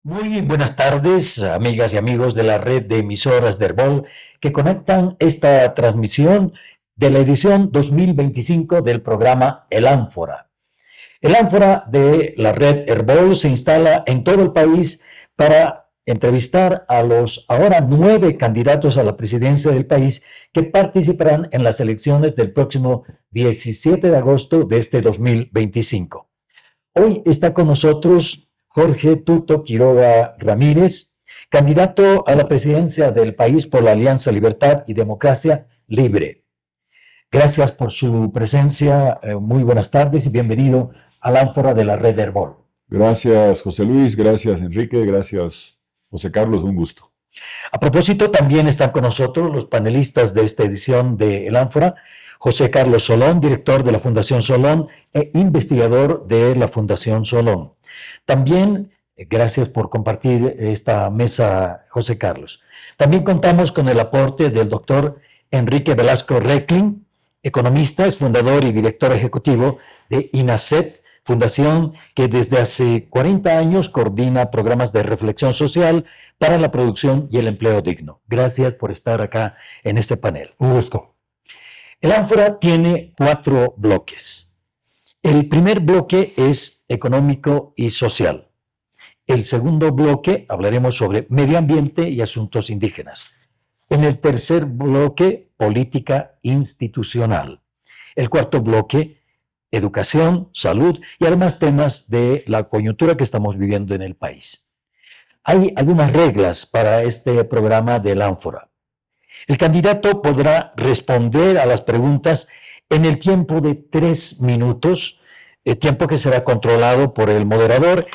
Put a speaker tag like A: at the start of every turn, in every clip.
A: Muy buenas tardes, amigas y amigos de la red de emisoras de Herbol que conectan esta transmisión de la edición 2025 del programa El Ánfora. El Ánfora de la red Herbol se instala en todo el país para entrevistar a los ahora 9 candidatos a la presidencia del país que participarán en las elecciones del próximo 17 de agosto de este 2025. Hoy está con nosotros Jorge Tuto Quiroga Ramírez, candidato a la presidencia del país por la Alianza Libertad y Democracia Libre. Gracias por su presencia, muy buenas tardes y bienvenido al Ánfora de la Red Herbol.
B: Gracias, José Luis, gracias, Enrique, gracias, José Carlos, un gusto.
A: A propósito, también están con nosotros los panelistas de esta edición de El Ánfora, José Carlos Solón, director de la Fundación Solón e investigador de la Fundación Solón. También, gracias por compartir esta mesa, José Carlos. También contamos con el aporte del doctor Enrique Velasco Recklin, economista, es fundador y director ejecutivo de INACET, fundación que desde hace 40 años coordina programas de reflexión social para la producción y el empleo digno. Gracias por estar acá en este panel.
C: Un gusto.
A: El Ánfora tiene 4 bloques. El primer bloque es económico y social. El segundo bloque hablaremos sobre medio ambiente y asuntos indígenas. En el tercer bloque, política institucional. El cuarto bloque, educación, salud y además temas de la coyuntura que estamos viviendo en el país. Hay algunas reglas para este programa del Ánfora. El candidato podrá responder a las preguntas en el tiempo de 3 minutos, tiempo que será controlado por el moderador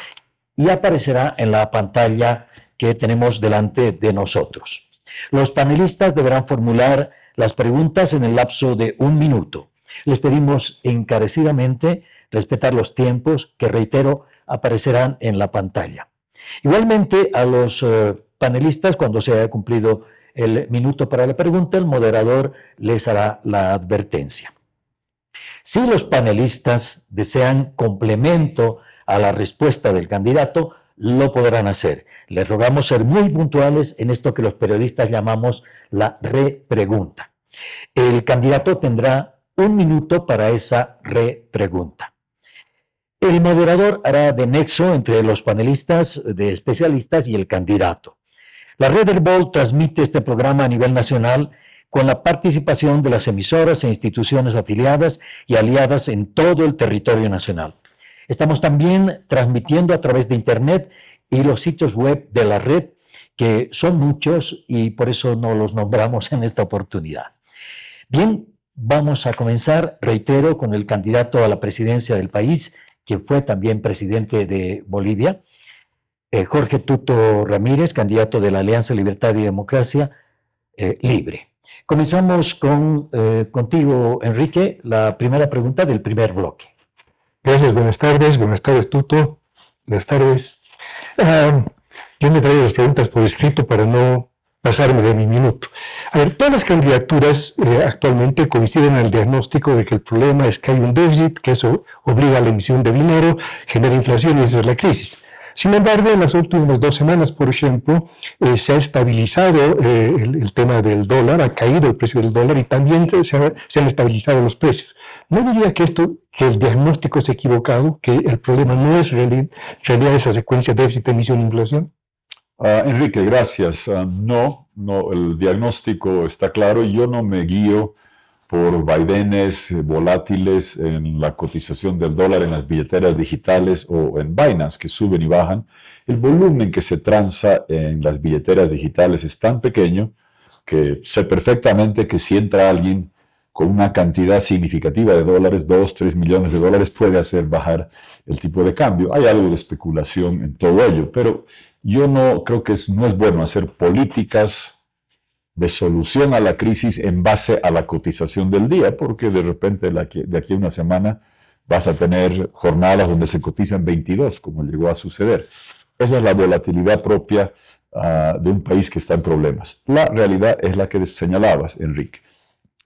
A: y aparecerá en la pantalla que tenemos delante de nosotros. Los panelistas deberán formular las preguntas en el lapso de 1 minuto. Les pedimos encarecidamente respetar los tiempos que, reitero, aparecerán en la pantalla. Igualmente, a los panelistas, cuando se haya cumplido el minuto para la pregunta, el moderador les hará la advertencia. Si los panelistas desean complemento a la respuesta del candidato, lo podrán hacer. Les rogamos ser muy puntuales en esto que los periodistas llamamos la repregunta. El candidato tendrá 1 minuto para esa repregunta. El moderador hará de nexo entre los panelistas de especialistas y el candidato. La Red Herbol transmite este programa a nivel nacional con la participación de las emisoras e instituciones afiliadas y aliadas en todo el territorio nacional. Estamos también transmitiendo a través de Internet y los sitios web de la red, que son muchos y por eso no los nombramos en esta oportunidad. Bien, vamos a comenzar, reitero, con el candidato a la presidencia del país, quien fue también presidente de Bolivia, Jorge Tuto Ramírez, candidato de la Alianza Libertad y Democracia Libre. Comenzamos contigo, Enrique, la primera pregunta del primer bloque.
C: Gracias, buenas tardes Tuto, buenas tardes. Yo me traigo las preguntas por escrito para no pasarme de mi minuto. A ver, todas las candidaturas actualmente coinciden en el diagnóstico de que el problema es que hay un déficit, que eso obliga a la emisión de dinero, genera inflación y esa es la crisis. Sin embargo, en las últimas 2 semanas, por ejemplo, se ha estabilizado el tema del dólar, ha caído el precio del dólar y también se han estabilizado los precios. ¿No diría que el diagnóstico es equivocado, que el problema no es realidad esa secuencia de déficit, emisión e inflación?
B: Enrique, gracias. No, el diagnóstico está claro y yo no me guío por vaivenes volátiles en la cotización del dólar en las billeteras digitales o en Binance que suben y bajan. El volumen que se transa en las billeteras digitales es tan pequeño que sé perfectamente que si entra alguien con una cantidad significativa de dólares, 2, 3 millones de dólares, puede hacer bajar el tipo de cambio. Hay algo de especulación en todo ello, pero yo no creo que no es bueno hacer políticas de solución a la crisis en base a la cotización del día, porque de repente de aquí a una semana vas a tener jornadas donde se cotizan 22, como llegó a suceder. Esa es la volatilidad propia de un país que está en problemas. La realidad es la que señalabas, Enrique.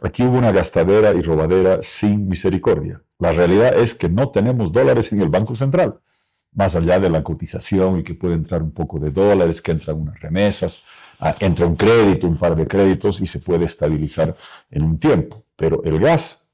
B: Aquí hubo una gastadera y robadera sin misericordia. La realidad es que no tenemos dólares en el Banco Central. más allá de la cotización y que puede entrar un poco de dólares, que entran unas remesas, entra un crédito, un par de créditos y se puede estabilizar en un tiempo. Pero el gas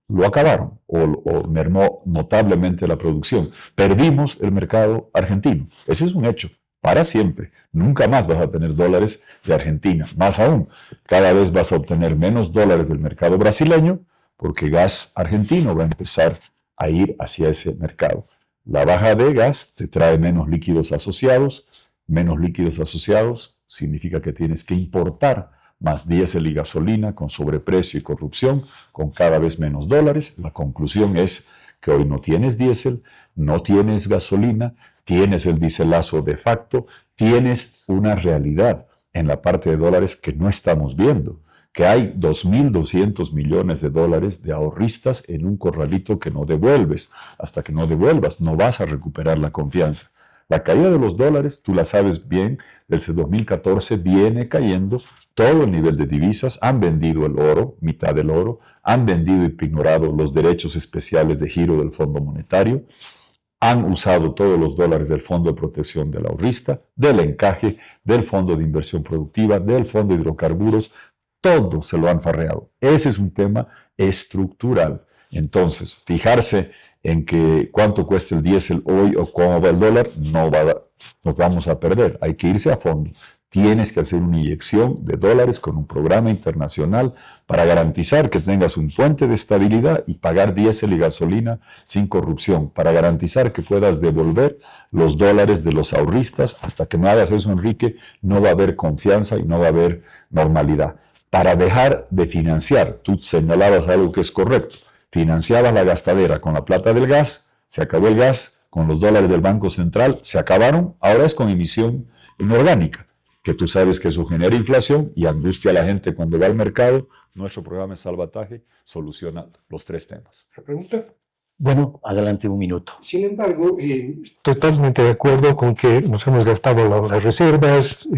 B: lo acabaron o mermó notablemente la producción. Perdimos el mercado argentino. Ese es un hecho. Para siempre. Nunca más vas a tener dólares de Argentina. Más aún, cada vez vas a obtener menos dólares del mercado brasileño porque gas argentino va a empezar a ir hacia ese mercado. La baja de gas te trae menos líquidos asociados. Menos líquidos asociados significa que tienes que importar más diésel y gasolina con sobreprecio y corrupción, con cada vez menos dólares. La conclusión es que hoy no tienes diésel, no tienes gasolina, tienes el dieselazo de facto, tienes una realidad en la parte de dólares que no estamos viendo, que hay 2.200 millones de dólares de ahorristas en un corralito que no devuelves. Hasta que no devuelvas, no vas a recuperar la confianza. La caída de los dólares, tú la sabes bien, desde 2014 viene cayendo todo el nivel de divisas, han vendido el oro, mitad del oro, han vendido y ignorado los derechos especiales de giro del Fondo Monetario, han usado todos los dólares del Fondo de Protección del Ahorrista, del encaje, del Fondo de Inversión Productiva, del Fondo de Hidrocarburos, todo se lo han farreado. Ese es un tema estructural. Entonces, fijarse en que cuánto cuesta el diésel hoy o cómo va el dólar, nos vamos a perder. Hay que irse a fondo. Tienes que hacer una inyección de dólares con un programa internacional para garantizar que tengas un puente de estabilidad y pagar diésel y gasolina sin corrupción, para garantizar que puedas devolver los dólares de los ahorristas. Hasta que no hagas eso, Enrique, no va a haber confianza y no va a haber normalidad. Para dejar de financiar, tú señalabas algo que es correcto, financiabas la gastadera con la plata del gas, se acabó el gas, con los dólares del Banco Central se acabaron, ahora es con emisión inorgánica, que tú sabes que eso genera inflación y angustia a la gente cuando va al mercado. Nuestro programa de salvataje soluciona los tres temas.
C: ¿La pregunta?
A: Bueno, adelante un minuto.
C: Sin embargo, totalmente de acuerdo con que nos hemos gastado las reservas,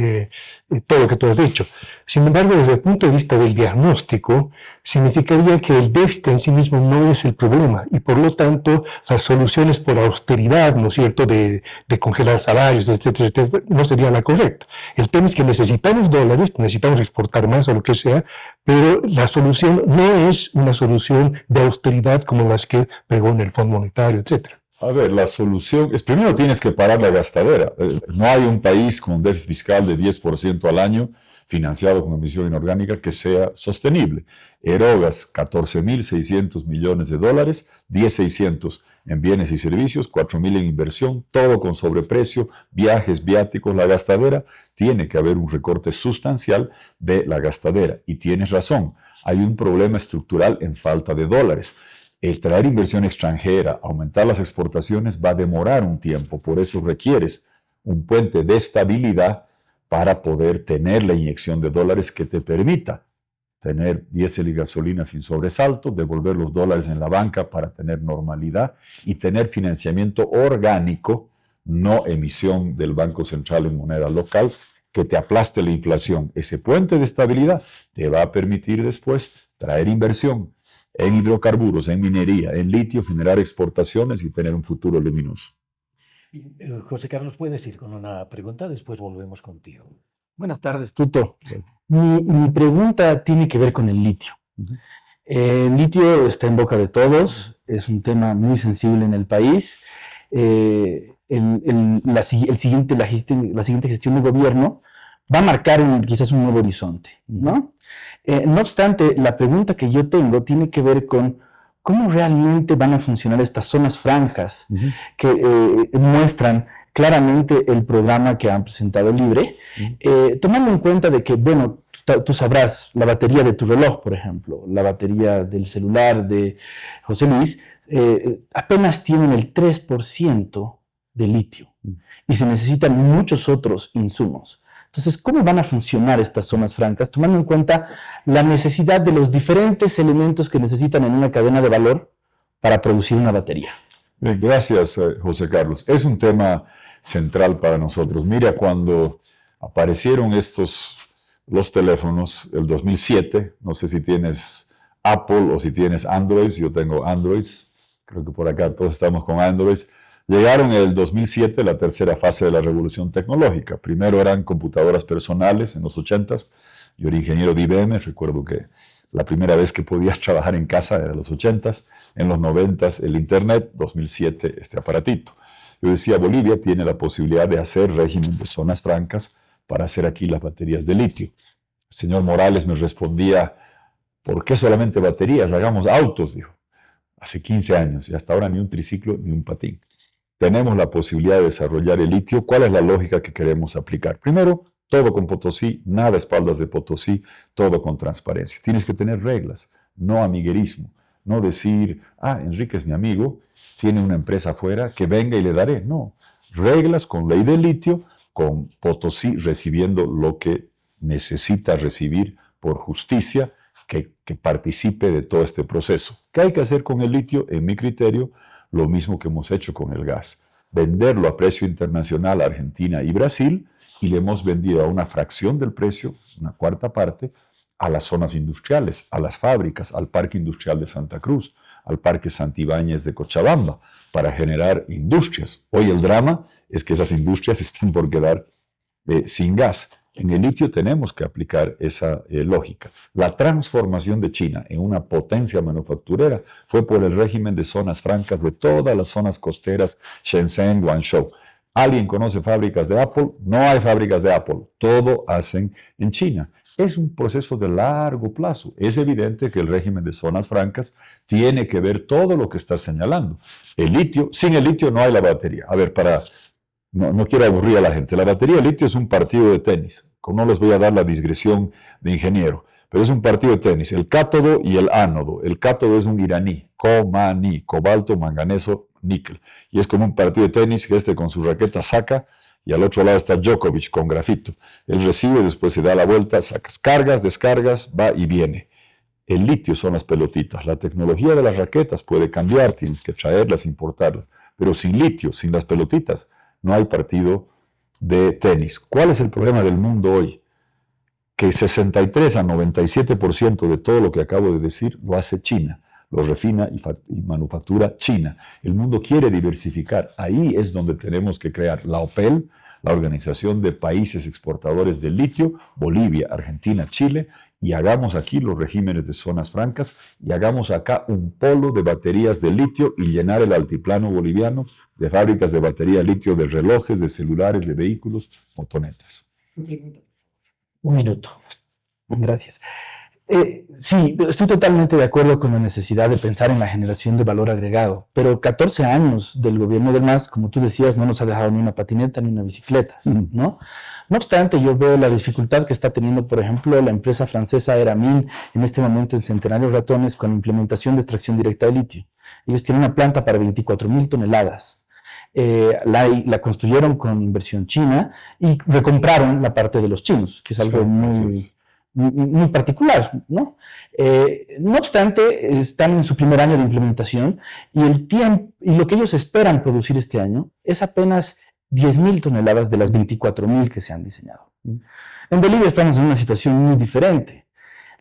C: todo lo que tú has dicho. Sin embargo, desde el punto de vista del diagnóstico, significaría que el déficit en sí mismo no es el problema y por lo tanto las soluciones por austeridad, ¿no es cierto?, de congelar salarios, etcétera, etcétera, no sería la correcta. El tema es que necesitamos dólares, necesitamos exportar más o lo que sea, pero la solución no es una solución de austeridad como las que pregona el Fondo Monetario, etcétera.
B: A ver, la solución es, primero tienes que parar la gastadera. No hay un país con un déficit fiscal de 10% al año financiado con emisión inorgánica que sea sostenible. Erogas, 14.600 millones de dólares, 10.600 en bienes y servicios, 4.000 en inversión, todo con sobreprecio, viajes, viáticos, la gastadera. Tiene que haber un recorte sustancial de la gastadera. Y tienes razón, hay un problema estructural en falta de dólares. El traer inversión extranjera, aumentar las exportaciones va a demorar un tiempo, por eso requieres un puente de estabilidad para poder tener la inyección de dólares que te permita tener diésel y gasolina sin sobresalto, devolver los dólares en la banca para tener normalidad y tener financiamiento orgánico, no emisión del Banco Central en moneda local, que te aplaste la inflación. Ese puente de estabilidad te va a permitir después traer inversión en hidrocarburos, en minería, en litio, generar exportaciones y tener un futuro luminoso.
A: José Carlos, ¿puedes ir con una pregunta? Después volvemos contigo.
D: Buenas tardes, Tuto. Mi pregunta tiene que ver con el litio. El litio está en boca de todos, es un tema muy sensible en el país. La siguiente gestión de gobierno va a marcar quizás un nuevo horizonte, ¿no? No obstante, la pregunta que yo tengo tiene que ver con cómo realmente van a funcionar estas zonas franjas que muestran claramente el programa que han presentado Libre, tomando en cuenta de que, bueno, tú sabrás, la batería de tu reloj, por ejemplo, la batería del celular de José Luis, apenas tienen el 3% de litio y se necesitan muchos otros insumos. Entonces, ¿cómo van a funcionar estas zonas francas, tomando en cuenta la necesidad de los diferentes elementos que necesitan en una cadena de valor para producir una batería?
B: Bien, gracias, José Carlos. Es un tema central para nosotros. Mira, cuando aparecieron los teléfonos, el 2007, no sé si tienes Apple o si tienes Android, yo tengo Android, creo que por acá todos estamos con Android. Llegaron en el 2007 la tercera fase de la revolución tecnológica. Primero eran computadoras personales en los 80s. Yo era ingeniero de IBM, recuerdo que la primera vez que podías trabajar en casa era en los 80s. En los 90s el Internet, 2007 este aparatito. Yo decía, Bolivia tiene la posibilidad de hacer régimen de zonas francas para hacer aquí las baterías de litio. El señor Morales me respondía, ¿por qué solamente baterías? Hagamos autos, dijo. Hace 15 años y hasta ahora ni un triciclo ni un patín. Tenemos la posibilidad de desarrollar el litio. ¿Cuál es la lógica que queremos aplicar? Primero, todo con Potosí, nada a espaldas de Potosí, todo con transparencia. Tienes que tener reglas, no amiguerismo. No decir, Enrique es mi amigo, tiene una empresa afuera, que venga y le daré. No, reglas con ley de litio, con Potosí recibiendo lo que necesita recibir por justicia, que participe de todo este proceso. ¿Qué hay que hacer con el litio? En mi criterio, lo mismo que hemos hecho con el gas. Venderlo a precio internacional a Argentina y Brasil, y le hemos vendido a una fracción del precio, una cuarta parte, a las zonas industriales, a las fábricas, al Parque Industrial de Santa Cruz, al Parque Santibáñez de Cochabamba, para generar industrias. Hoy el drama es que esas industrias están por quedar sin gas. En el litio tenemos que aplicar esa lógica. La transformación de China en una potencia manufacturera fue por el régimen de zonas francas de todas las zonas costeras, Shenzhen, Guangzhou. ¿Alguien conoce fábricas de Apple? No hay fábricas de Apple. Todo hacen en China. Es un proceso de largo plazo. Es evidente que el régimen de zonas francas tiene que ver todo lo que está señalando. El litio, sin el litio no hay la batería. A ver, no quiero aburrir a la gente. La batería de litio es un partido de tenis. No les voy a dar la digresión de ingeniero, pero es un partido de tenis. El cátodo y el ánodo. El cátodo es un iraní, Comani, cobalto, manganeso, níquel. Y es como un partido de tenis que con su raqueta saca, y al otro lado está Djokovic con grafito. Él recibe, después se da la vuelta, sacas cargas, descargas, va y viene. El litio son las pelotitas. La tecnología de las raquetas puede cambiar, tienes que traerlas, importarlas. Pero sin litio, sin las pelotitas, no hay partido de tenis. ¿Cuál es el problema del mundo hoy? Que 63 a 97% de todo lo que acabo de decir lo hace China. Lo refina y manufactura China. El mundo quiere diversificar. Ahí es donde tenemos que crear la OPEL, la Organización de Países Exportadores de Litio, Bolivia, Argentina, Chile, y hagamos aquí los regímenes de zonas francas y hagamos acá un polo de baterías de litio y llenar el altiplano boliviano de fábricas de batería de litio, de relojes, de celulares, de vehículos, motonetas.
D: Un minuto. Gracias. Sí, estoy totalmente de acuerdo con la necesidad de pensar en la generación de valor agregado, pero 14 años del gobierno del MAS, como tú decías, no nos ha dejado ni una patineta ni una bicicleta, ¿no? No obstante, yo veo la dificultad que está teniendo, por ejemplo, la empresa francesa Eramin en este momento en Centenario Ratones con la implementación de extracción directa de litio. Ellos tienen una planta para 24.000 toneladas. La construyeron con inversión china y recompraron la parte de los chinos, que es algo muy particular, ¿no? No obstante, están en su primer año de implementación y el tiempo y lo que ellos esperan producir este año es apenas 10.000 toneladas de las 24.000 que se han diseñado. En Bolivia estamos en una situación muy diferente.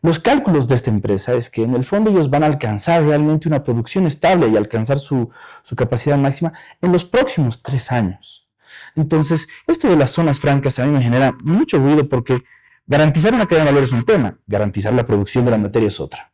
D: Los cálculos de esta empresa es que en el fondo ellos van a alcanzar realmente una producción estable y alcanzar su capacidad máxima en los próximos 3 años. Entonces, esto de las zonas francas a mí me genera mucho ruido porque garantizar una cadena de valor es un tema, garantizar la producción de la materia es otra.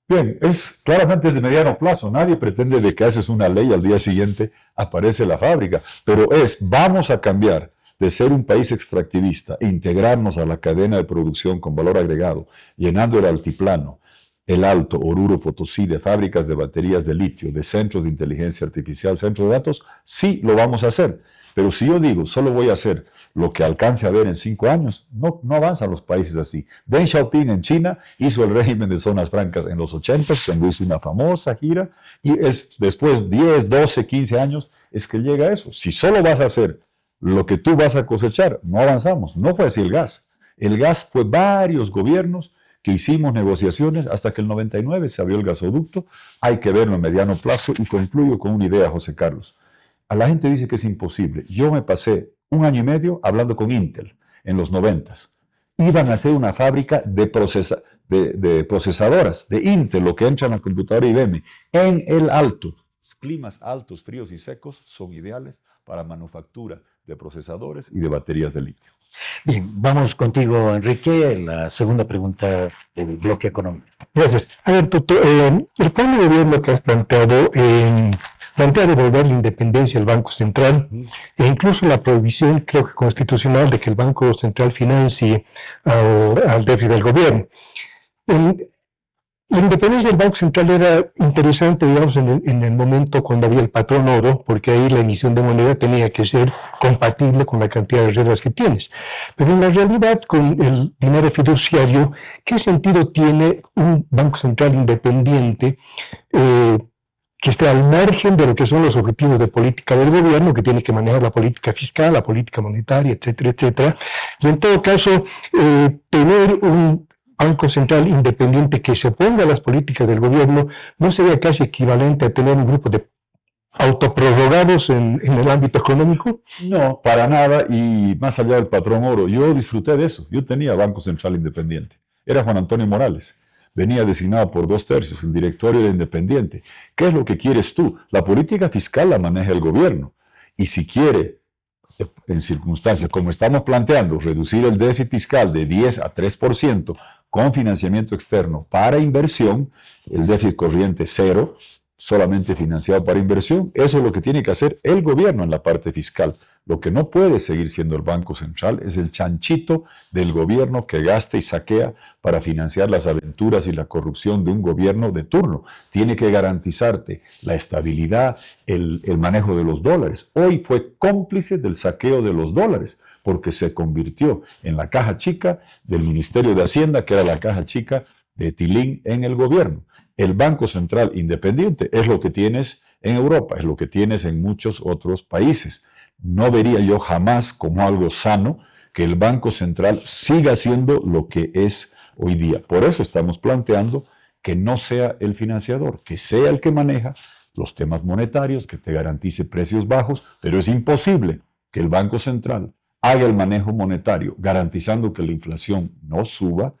B: Bien, claramente es de mediano plazo. Nadie pretende de que haces una ley y al día siguiente aparece la fábrica. Pero vamos a cambiar de ser un país extractivista, integrarnos a la cadena de producción con valor agregado, llenando el altiplano, el Alto, Oruro, Potosí, de fábricas de baterías de litio, de centros de inteligencia artificial, centros de datos, sí lo vamos a hacer. Pero si yo digo, solo voy a hacer lo que alcance a ver en 5 años, no avanzan los países así. Deng Xiaoping en China hizo el régimen de zonas francas en los 80, cuando hizo una famosa gira, y es después 10, 12, 15 años es que llega a eso. Si solo vas a hacer lo que tú vas a cosechar, no avanzamos. No fue así el gas. El gas fue varios gobiernos que hicimos negociaciones hasta que el 99 se abrió el gasoducto. Hay que verlo en mediano plazo y concluyo con una idea, José Carlos. A la gente dice que es imposible. Yo me pasé 1 año y medio hablando con Intel en los 90s. Iban a hacer una fábrica de procesadoras de Intel, lo que entra en la computadora IBM, en el Alto. climas altos, fríos y secos son ideales para manufactura de procesadores y de baterías de litio.
A: Bien, vamos contigo, Enrique, la segunda pregunta del bloque económico.
C: Gracias. A ver, Tuto, el plan de gobierno que has planteado plantea devolver la independencia al Banco Central e incluso la prohibición, creo que constitucional, de que el Banco Central financie al déficit del gobierno. La independencia del Banco Central era interesante, digamos, en el momento cuando había el patrón oro, porque ahí la emisión de moneda tenía que ser compatible con la cantidad de reservas que tienes. Pero en la realidad, con el dinero fiduciario, ¿qué sentido tiene un Banco Central independiente que esté al margen de lo que son los objetivos de política del gobierno, que tiene que manejar la política fiscal, la política monetaria, etcétera, etcétera? Y en todo caso, tener un Banco Central independiente que se oponga a las políticas del gobierno no sería casi equivalente a tener un grupo de autoprorrogados en el ámbito económico?
B: No, para nada, y más allá del patrón oro, yo disfruté de eso. Yo tenía Banco Central independiente. Era Juan Antonio Morales. Venía designado por 2/3, el directorio era independiente. ¿Qué es lo que quieres tú? La política fiscal la maneja el gobierno. Y si quiere, en circunstancias como estamos planteando, reducir el déficit fiscal de 10 a 3% con financiamiento externo para inversión, el déficit corriente cero, solamente financiado para inversión, eso es lo que tiene que hacer el gobierno en la parte fiscal. Lo que no puede seguir siendo el Banco Central es el chanchito del gobierno que gasta y saquea para financiar las aventuras y la corrupción de un gobierno de turno. Tiene que garantizarte la estabilidad, el manejo de los dólares. Hoy fue cómplice del saqueo de los dólares porque se convirtió en la caja chica del Ministerio de Hacienda, que era la caja chica de Tilín en el gobierno. El Banco Central independiente es lo que tienes en Europa, es lo que tienes en muchos otros países. No vería yo jamás como algo sano que el Banco Central siga siendo lo que es hoy día. Por eso estamos planteando que no sea el financiador, que sea el que maneja los temas monetarios, que te garantice precios bajos, pero es imposible que el Banco Central haga el manejo monetario garantizando que la inflación no suba,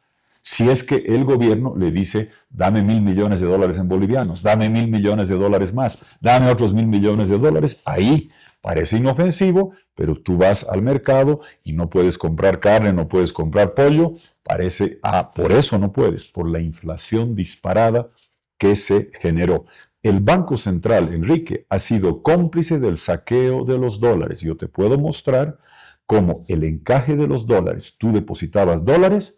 B: si es que el gobierno le dice, dame $1.000 millones en bolivianos, dame $1.000 millones más, dame otros $1.000 millones, ahí parece inofensivo, pero tú vas al mercado y no puedes comprar carne, no puedes comprar pollo, parece, por eso no puedes, por la inflación disparada que se generó. El Banco Central, Enrique, ha sido cómplice del saqueo de los dólares. Yo te puedo mostrar cómo el encaje de los dólares, tú depositabas dólares,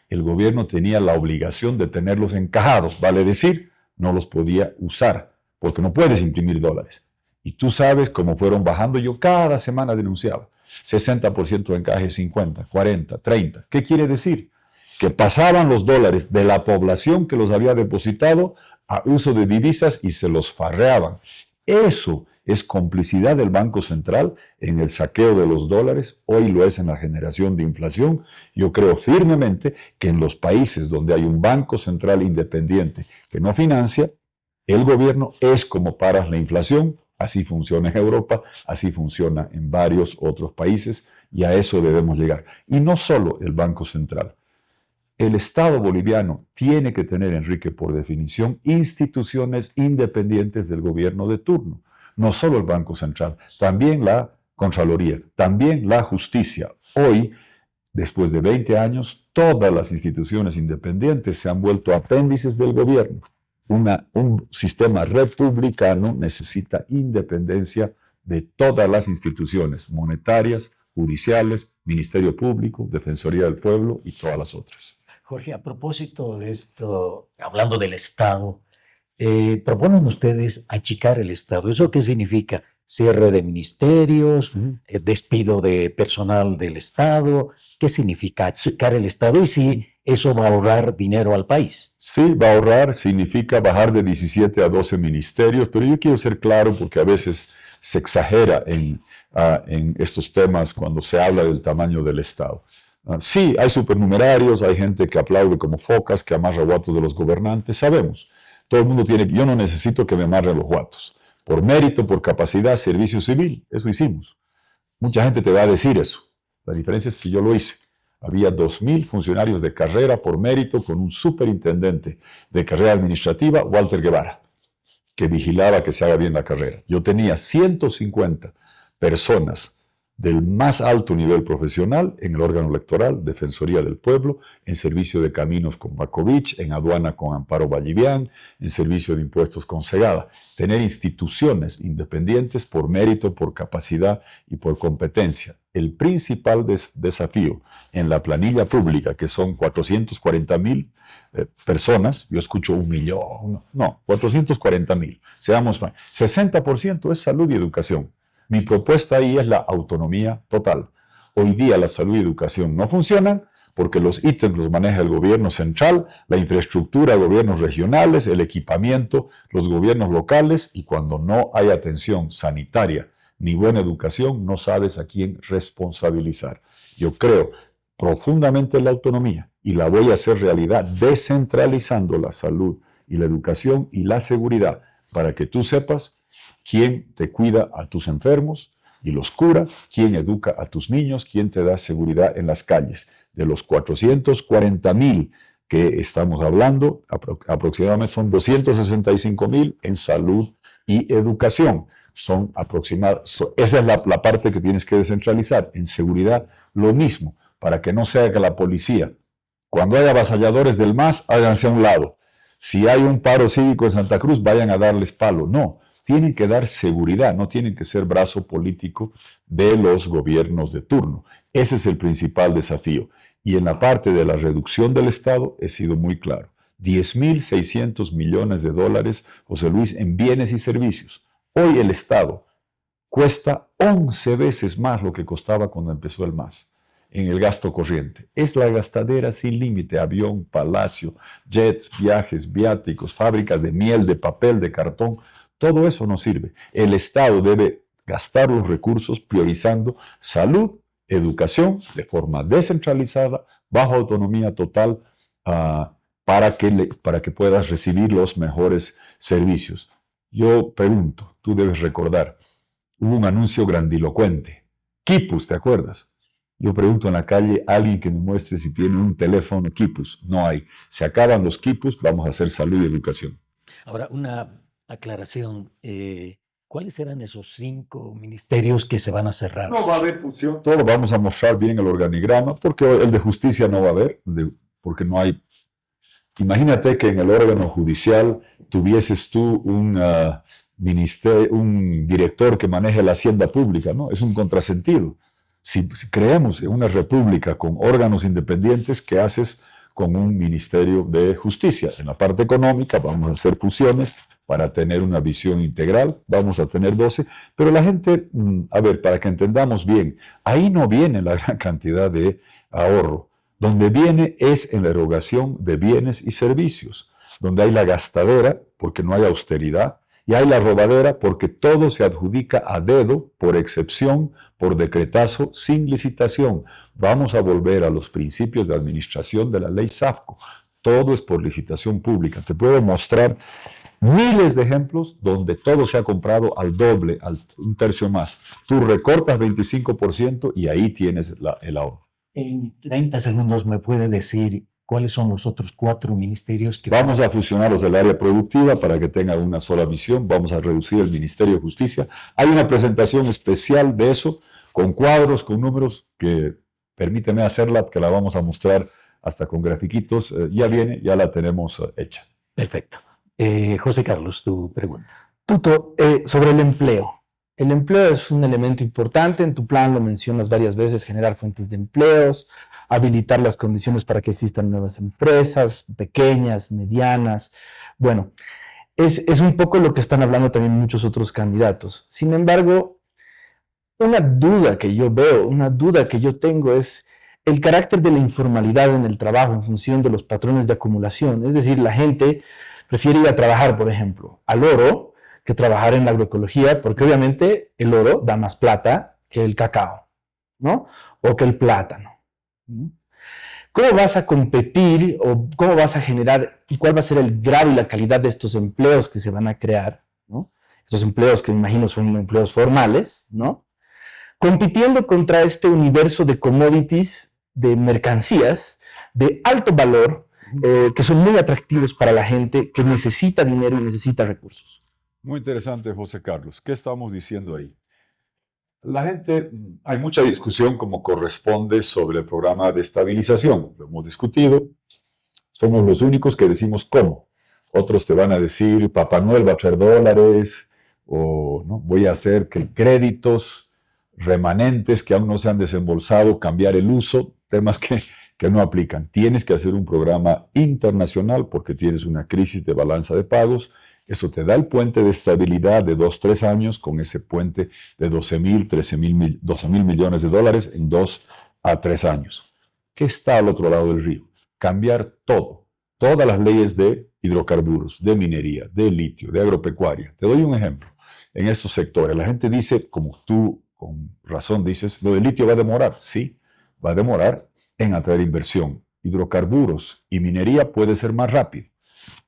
B: el gobierno tenía la obligación de tenerlos encajados, vale decir, no los podía usar, porque no puedes imprimir dólares. Y tú sabes cómo fueron bajando, yo cada semana denunciaba, 60% de encaje, 50, 40, 30. ¿Qué quiere decir? Que pasaban los dólares de la población que los había depositado a uso de divisas y se los farreaban. Eso es complicidad del Banco Central en el saqueo de los dólares, hoy lo es en la generación de inflación. Yo creo firmemente que en los países donde hay un Banco Central independiente que no financia, el gobierno es como para la inflación. Así funciona en Europa, así funciona en varios otros países y a eso debemos llegar. Y no solo el Banco Central. El Estado boliviano tiene que tener, Enrique, por definición, instituciones independientes del gobierno de turno. No solo el Banco Central, también la Contraloría, también la Justicia. Hoy, después de 20 años, todas las instituciones independientes se han vuelto apéndices del gobierno. Un sistema republicano necesita independencia de todas las instituciones monetarias, judiciales, Ministerio Público, Defensoría del Pueblo y todas las otras.
A: Jorge, a propósito de esto, hablando del Estado, proponen ustedes achicar el Estado. ¿Eso qué significa? Cierre de ministerios, despido de personal del Estado. ¿Qué significa achicar el Estado? Y si eso va a ahorrar dinero al país.
B: Sí, va a ahorrar, significa bajar de 17 a 12 ministerios, pero yo quiero ser claro porque a veces se exagera en estos temas cuando se habla del tamaño del Estado. Sí, hay supernumerarios, hay gente que aplaude como focas, que amarra guatos de los gobernantes, sabemos. Todo el mundo tiene, yo no necesito que me amarren los guatos. Por mérito, por capacidad, servicio civil, eso hicimos. Mucha gente te va a decir eso. La diferencia es que yo lo hice. Había 2.000 funcionarios de carrera por mérito con un superintendente de carrera administrativa, Walter Guevara. que vigilaba que se haga bien la carrera. Yo tenía 150 personas del más alto nivel profesional en el órgano electoral, Defensoría del Pueblo, en servicio de caminos con Bakovich, en aduana con Amparo Vallivian, en servicio de impuestos con Segada. Tener instituciones independientes por mérito, por capacidad y por competencia. El principal desafío en la planilla pública, que son 440,000 personas, yo escucho 1,000,000, no, 440,000, seamos más, 60% es salud y educación. Mi propuesta ahí es la autonomía total. Hoy día la salud y educación no funcionan porque los ítems los maneja el gobierno central, la infraestructura, gobiernos regionales, el equipamiento, los gobiernos locales, y cuando no hay atención sanitaria ni buena educación, no sabes a quién responsabilizar. Yo creo profundamente en la autonomía y la voy a hacer realidad descentralizando la salud y la educación y la seguridad para que tú sepas quién te cuida a tus enfermos y los cura, quién educa a tus niños, quién te da seguridad en las calles. De los 440,000 que estamos hablando, aproximadamente son 265,000 en salud y educación. Son aproximados. Esa es la parte que tienes que descentralizar. En seguridad, lo mismo, para que no sea que la policía, cuando haya avasalladores del MAS, háganse a un lado. Si hay un paro cívico en Santa Cruz, vayan a darles palo. No. Tienen que dar seguridad, no tienen que ser brazo político de los gobiernos de turno. Ese es el principal desafío. Y en la parte de la reducción del Estado he sido muy claro. 10.600 millones de dólares, José Luis, en bienes y servicios. Hoy el Estado cuesta 11 veces más lo que costaba cuando empezó el MAS en el gasto corriente. Es la gastadera sin límite, avión, palacio, jets, viajes, viáticos, fábricas de miel, de papel, de cartón. Todo eso no sirve. El Estado debe gastar los recursos priorizando salud, educación de forma descentralizada, bajo autonomía total, para que puedas recibir los mejores servicios. Yo pregunto, tú debes recordar, hubo un anuncio grandilocuente. Quipus, ¿te acuerdas? Yo pregunto en la calle a alguien que me muestre si tiene un teléfono Quipus. No hay. Se acaban los Quipus, vamos a hacer salud y educación.
A: Ahora, una aclaración. ¿Cuáles eran esos 5 ministerios que se van a cerrar?
B: No va a haber fusión. Todo vamos a mostrar bien el organigrama, porque el de justicia no va a haber, porque no hay. Imagínate que en el órgano judicial tuvieses tú un director que maneje la hacienda pública, ¿no? Es un contrasentido. Si creemos en una república con órganos independientes, ¿qué haces con un ministerio de justicia? En la parte económica vamos a hacer fusiones para tener una visión integral, vamos a tener 12, pero la gente, a ver, para que entendamos bien, ahí no viene la gran cantidad de ahorro. Donde viene es en la erogación de bienes y servicios, donde hay la gastadera, porque no hay austeridad, y hay la robadera porque todo se adjudica a dedo, por excepción, por decretazo, sin licitación. Vamos a volver a los principios de administración de la ley SAFCO. Todo es por licitación pública. Te puedo mostrar miles de ejemplos donde todo se ha comprado al doble, un tercio más. Tú recortas 25% y ahí tienes el ahorro.
A: En 30 segundos me puede decir cuáles son los otros 4 ministerios que
B: vamos a fusionar los del área productiva para que tengan una sola visión. Vamos a reducir el Ministerio de Justicia. Hay una presentación especial de eso, con cuadros, con números, que permíteme hacerla, que la vamos a mostrar hasta con grafiquitos. Ya viene, ya la tenemos hecha.
A: Perfecto. José Carlos, tu pregunta.
D: Tuto, sobre el empleo. El empleo es un elemento importante. En tu plan lo mencionas varias veces: generar fuentes de empleos, habilitar las condiciones para que existan nuevas empresas, pequeñas, medianas. Bueno, es un poco lo que están hablando también muchos otros candidatos. Sin embargo, una duda que yo veo, una duda que yo tengo es el carácter de la informalidad en el trabajo en función de los patrones de acumulación. Es decir, la gente prefiere ir a trabajar, por ejemplo, al oro, que trabajar en la agroecología, porque obviamente el oro da más plata que el cacao, ¿no? O que el plátano. ¿Cómo vas a competir o cómo vas a generar y cuál va a ser el grado y la calidad de estos empleos que se van a crear, ¿no? Estos empleos que me imagino son empleos formales, ¿no? Compitiendo contra este universo de commodities, de mercancías de alto valor, que son muy atractivos para la gente que necesita dinero y necesita recursos.
B: Muy interesante, José Carlos. ¿Qué estamos diciendo ahí? La gente, hay mucha discusión como corresponde sobre el programa de estabilización. Lo hemos discutido. Somos los únicos que decimos cómo. Otros te van a decir, Papá Noel va a traer dólares, o ¿no? Voy a hacer que créditos remanentes que aún no se han desembolsado, cambiar el uso, temas que no aplican. Tienes que hacer un programa internacional porque tienes una crisis de balanza de pagos. Eso te da el puente de estabilidad de 2, 3 años con ese puente de 12 mil millones de dólares en 2 a 3 años. ¿Qué está al otro lado del río? Cambiar todo, todas las leyes de hidrocarburos, de minería, de litio, de agropecuaria. Te doy un ejemplo. En estos sectores, la gente dice, como tú con razón dices, lo del litio va a demorar. Sí, va a demorar en atraer inversión. Hidrocarburos y minería puede ser más rápido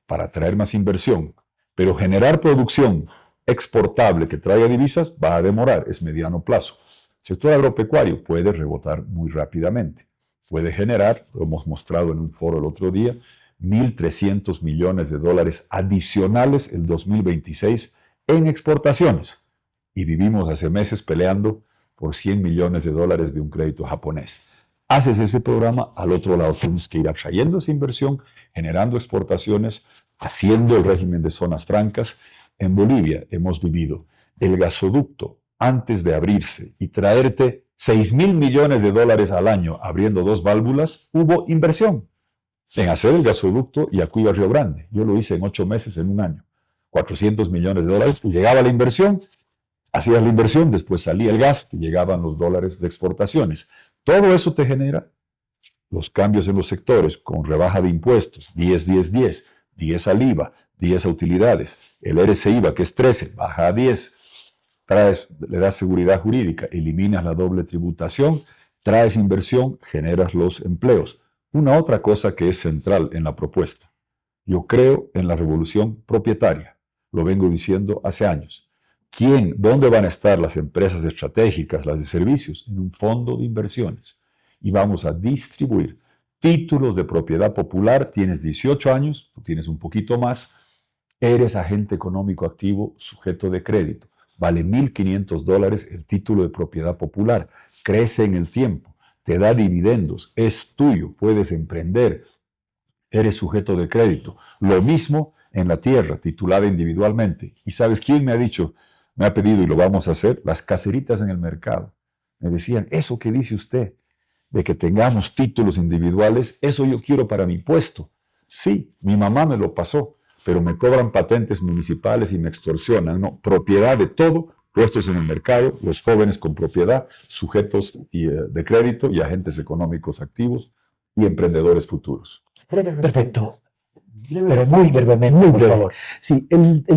B: para atraer más inversión, pero generar producción exportable que traiga divisas va a demorar, es mediano plazo. El sector agropecuario puede rebotar muy rápidamente. Puede generar, lo hemos mostrado en un foro el otro día, 1.300 millones de dólares adicionales el 2026 en exportaciones. Y vivimos hace meses peleando por 100 millones de dólares de un crédito japonés. Haces ese programa, al otro lado tienes que ir atrayendo esa inversión, generando exportaciones, haciendo el régimen de zonas francas. En Bolivia hemos vivido el gasoducto antes de abrirse y traerte 6.000 millones de dólares al año abriendo 2 válvulas, hubo inversión en hacer el gasoducto Yacuiba Río Grande. Yo lo hice en 8 meses, en un año. 400 millones de dólares, y llegaba la inversión, hacías la inversión, después salía el gas y llegaban los dólares de exportaciones. Todo eso te genera los cambios en los sectores con rebaja de impuestos, 10, 10, 10, 10 al IVA, 10 a utilidades. El RCIVA, que es 13, baja a 10. Le das seguridad jurídica, eliminas la doble tributación, traes inversión, generas los empleos. Una otra cosa que es central en la propuesta. Yo creo en la revolución propietaria. Lo vengo diciendo hace años. ¿Dónde van a estar las empresas estratégicas, las de servicios? En un fondo de inversiones. Y vamos a distribuir títulos de propiedad popular. Tienes 18 años, tú tienes un poquito más, eres agente económico activo sujeto de crédito. Vale $1.500 el título de propiedad popular. Crece en el tiempo, te da dividendos, es tuyo, puedes emprender, eres sujeto de crédito. Lo mismo en la tierra, titulada individualmente. ¿Y sabes quién me ha dicho? Me ha pedido, y lo vamos a hacer, las caseritas en el mercado. Me decían, eso que dice usted, de que tengamos títulos individuales, eso yo quiero para mi puesto. Sí, mi mamá me lo pasó, pero me cobran patentes municipales y me extorsionan. No, propiedad de todo, puestos en el mercado, los jóvenes con propiedad, sujetos de crédito y agentes económicos activos y emprendedores futuros.
A: Perfecto. Pero muy brevemente, por favor.
D: Sí,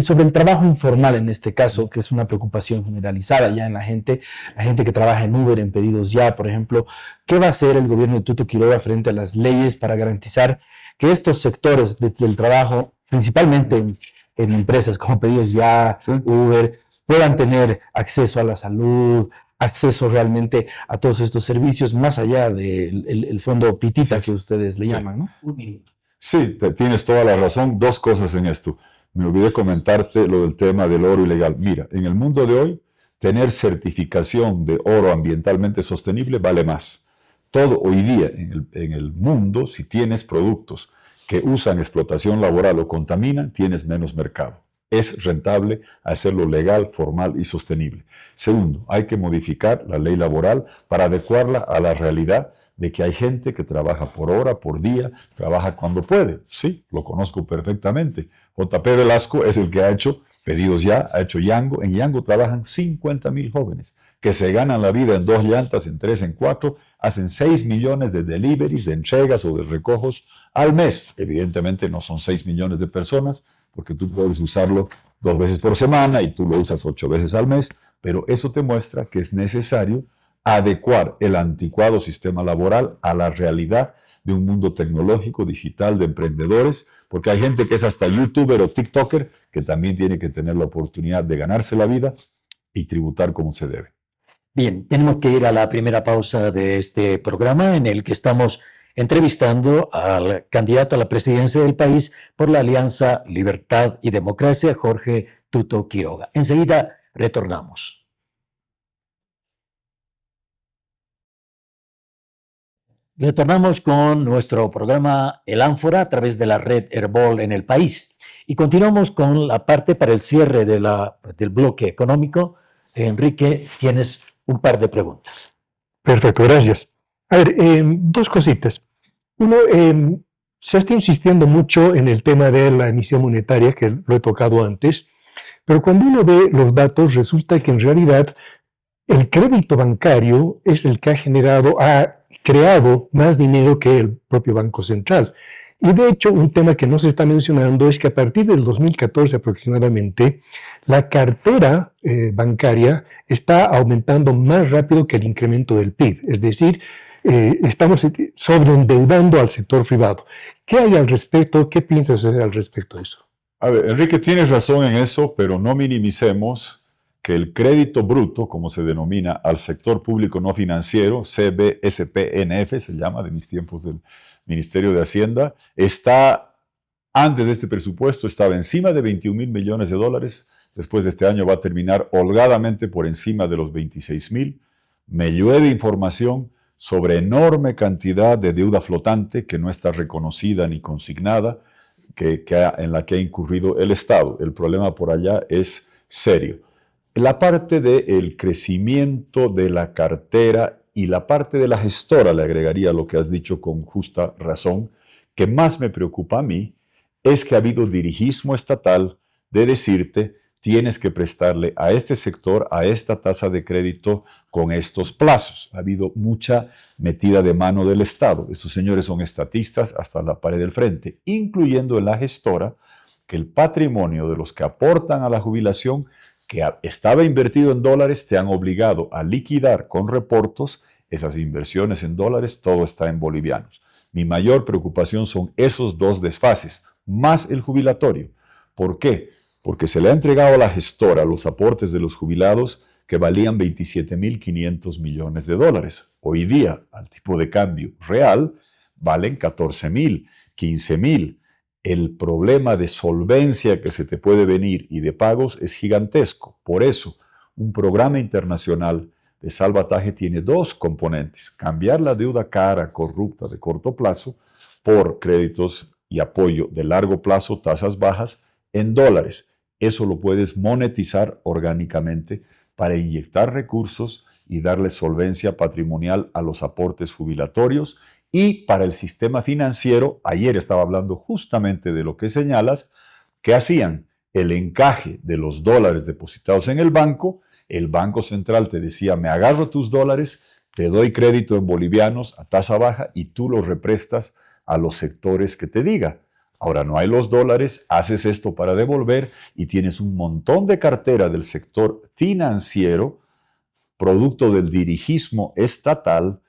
D: sobre el trabajo informal en este caso, que es una preocupación generalizada ya en la gente que trabaja en Uber, en Pedidos Ya, por ejemplo, ¿qué va a hacer el gobierno de Tuto Quiroga frente a las leyes para garantizar que estos sectores del trabajo, principalmente en empresas como Pedidos Ya, Uber, puedan tener acceso a la salud, acceso realmente a todos estos servicios, más allá del fondo Pitita que ustedes le llaman, ¿no?
A: Un minuto.
B: Sí, tienes toda la razón. 2 cosas en esto. Me olvidé comentarte lo del tema del oro ilegal. Mira, en el mundo de hoy, tener certificación de oro ambientalmente sostenible vale más. Todo hoy día en el mundo, si tienes productos que usan explotación laboral o contaminan, tienes menos mercado. Es rentable hacerlo legal, formal y sostenible. Segundo, hay que modificar la ley laboral para adecuarla a la realidad de que hay gente que trabaja por hora, por día, trabaja cuando puede. Sí, lo conozco perfectamente. JP Velasco es el que ha hecho Pedidos Ya, ha hecho Yango. En Yango trabajan 50.000 jóvenes que se ganan la vida en 2 llantas, en 3, en 4, hacen 6 millones de deliveries, de entregas o de recojos al mes. Evidentemente no son 6 millones de personas, porque tú puedes usarlo 2 veces por semana y tú lo usas 8 veces al mes, pero eso te muestra que es necesario adecuar el anticuado sistema laboral a la realidad de un mundo tecnológico, digital, de emprendedores, porque hay gente que es hasta youtuber o tiktoker que también tiene que tener la oportunidad de ganarse la vida y tributar como se debe.
A: Bien, tenemos que ir a la primera pausa de este programa en el que estamos entrevistando al candidato a la presidencia del país por la Alianza Libertad y Democracia, Jorge Tuto Quiroga. Enseguida retornamos. Retornamos con nuestro programa El Ánfora a través de la red Herbol en el país y continuamos con la parte para el cierre del bloque económico. Enrique, tienes un par de preguntas.
C: Perfecto, gracias. A ver, dos cositas. Uno, se está insistiendo mucho en el tema de la emisión monetaria, que lo he tocado antes, pero cuando uno ve los datos resulta que en realidad el crédito bancario es el que ha creado más dinero que el propio Banco Central. Y de hecho, un tema que no se está mencionando es que a partir del 2014 aproximadamente, la cartera bancaria está aumentando más rápido que el incremento del PIB. Es decir, estamos sobreendeudando al sector privado. ¿Qué hay al respecto? ¿Qué piensas al respecto de eso?
B: A ver, Enrique, tienes razón en eso, pero no minimicemos que el crédito bruto, como se denomina al sector público no financiero, CBSPNF, se llama de mis tiempos del Ministerio de Hacienda, antes de este presupuesto estaba encima de 21,000 millones de dólares, después de este año va a terminar holgadamente por encima de los 26,000. Me llueve información sobre enorme cantidad de deuda flotante que no está reconocida ni consignada, en la que ha incurrido el Estado. El problema por allá es serio. La parte del crecimiento de la cartera y la parte de la gestora, le agregaría lo que has dicho con justa razón, que más me preocupa a mí, es que ha habido dirigismo estatal de decirte, tienes que prestarle a este sector, a esta tasa de crédito con estos plazos. Ha habido mucha metida de mano del Estado. Estos señores son estatistas hasta la pared del frente, incluyendo en la gestora, que el patrimonio de los que aportan a la jubilación, que estaba invertido en dólares, te han obligado a liquidar con reportos esas inversiones en dólares, todo está en bolivianos. Mi mayor preocupación son esos dos desfases, más el jubilatorio. ¿Por qué? Porque se le ha entregado a la gestora los aportes de los jubilados que valían 27,500 millones de dólares. Hoy día, al tipo de cambio real, valen 14,000, 15,000. El problema de solvencia que se te puede venir y de pagos es gigantesco. Por eso, un programa internacional de salvataje tiene dos componentes: cambiar la deuda cara, corrupta de corto plazo por créditos y apoyo de largo plazo, tasas bajas, en dólares. Eso lo puedes monetizar orgánicamente para inyectar recursos y darle solvencia patrimonial a los aportes jubilatorios. Y para el sistema financiero, ayer estaba hablando justamente de lo que señalas, que hacían el encaje de los dólares depositados en el Banco Central te decía, me agarro tus dólares, te doy crédito en bolivianos a tasa baja y tú los represtas a los sectores que te diga. Ahora no hay los dólares, haces esto para devolver y tienes un montón de cartera del sector financiero, producto del dirigismo estatal,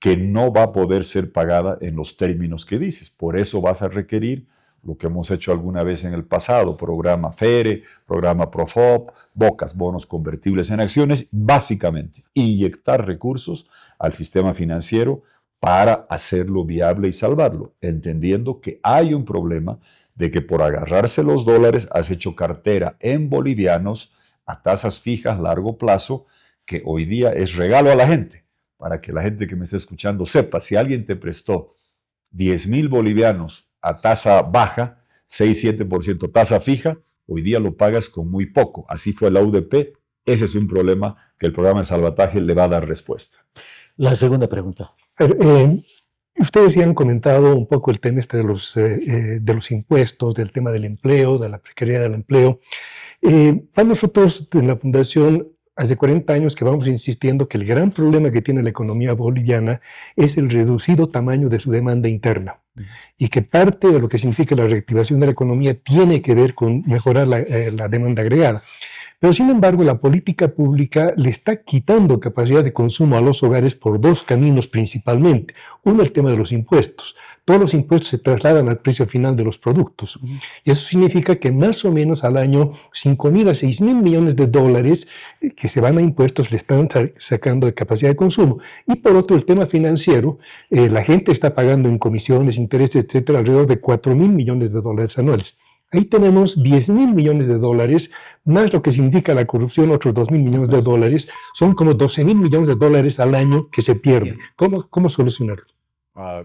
B: que no va a poder ser pagada en los términos que dices. Por eso vas a requerir lo que hemos hecho alguna vez en el pasado, programa FERE, programa PROFOP, BOCAS, bonos convertibles en acciones, básicamente inyectar recursos al sistema financiero para hacerlo viable y salvarlo, entendiendo que hay un problema de que por agarrarse los dólares has hecho cartera en bolivianos a tasas fijas, largo plazo, que hoy día es regalo a la gente, para que la gente que me está escuchando sepa, si alguien te prestó 10,000 bolivianos a tasa baja, 6-7% tasa fija, hoy día lo pagas con muy poco. Así fue la UDP, ese es un problema que el programa de salvataje le va a dar respuesta.
A: La segunda pregunta.
C: Ustedes ya han comentado un poco el tema de los impuestos, del tema del empleo, de la precariedad del empleo. Para nosotros en la Fundación, hace 40 años que vamos insistiendo que el gran problema que tiene la economía boliviana es el reducido tamaño de su demanda interna y que parte de lo que significa la reactivación de la economía tiene que ver con mejorar la demanda agregada. Pero sin embargo, la política pública le está quitando capacidad de consumo a los hogares por dos caminos principalmente. Uno, el tema de los impuestos. Todos los impuestos se trasladan al precio final de los productos. Y eso significa que más o menos al año 5,000 a 6,000 millones de dólares que se van a impuestos le están sacando de capacidad de consumo. Y por otro, el tema financiero, la gente está pagando en comisiones, intereses, etcétera, alrededor de 4,000 millones de dólares anuales. Ahí tenemos 10.000 millones de dólares, más lo que significa la corrupción, otros 2.000 millones de dólares. Son como 12.000 millones de dólares al año que se pierden. ¿Cómo solucionarlo?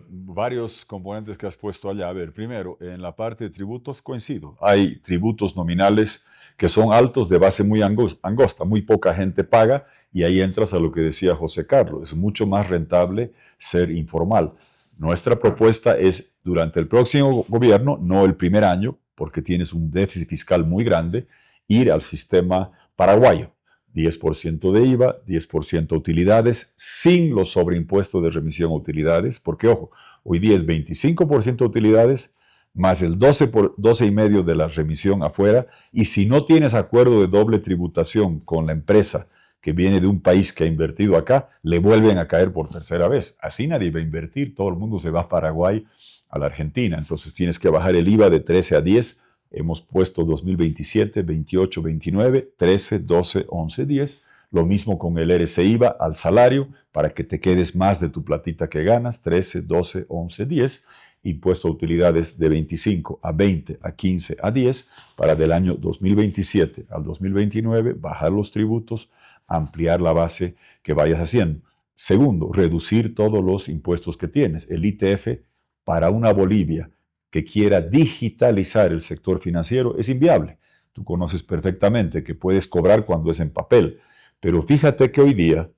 B: Varios componentes que has puesto allá. A ver, primero, en la parte de tributos coincido. Hay tributos nominales que son altos de base muy angosta, muy poca gente paga, y ahí entras a lo que decía José Carlos. Es mucho más rentable ser informal. Nuestra propuesta es, durante el próximo gobierno, no el primer año, porque tienes un déficit fiscal muy grande, ir al sistema paraguayo. 10% de IVA, 10% utilidades, sin los sobreimpuestos de remisión a utilidades, porque, ojo, hoy día es 25% utilidades, más el 12,5% de la remisión afuera, y si no tienes acuerdo de doble tributación con la empresa que viene de un país que ha invertido acá, le vuelven a caer por tercera vez. Así nadie va a invertir, todo el mundo se va a Paraguay, a la Argentina, entonces tienes que bajar el IVA de 13 a 10, hemos puesto 2027, 28, 29, 13, 12, 11, 10. Lo mismo con el RC-IVA al salario, para que te quedes más de tu platita que ganas, 13, 12, 11, 10. Impuesto a utilidades de 25 a 20, a 15, a 10. Para del año 2027 al 2029, bajar los tributos, ampliar la base que vayas haciendo. Segundo, reducir todos los impuestos que tienes. El ITF para una Bolivia que quiera digitalizar el sector financiero es inviable. Tú conoces perfectamente que puedes cobrar cuando es en papel, pero fíjate que hoy día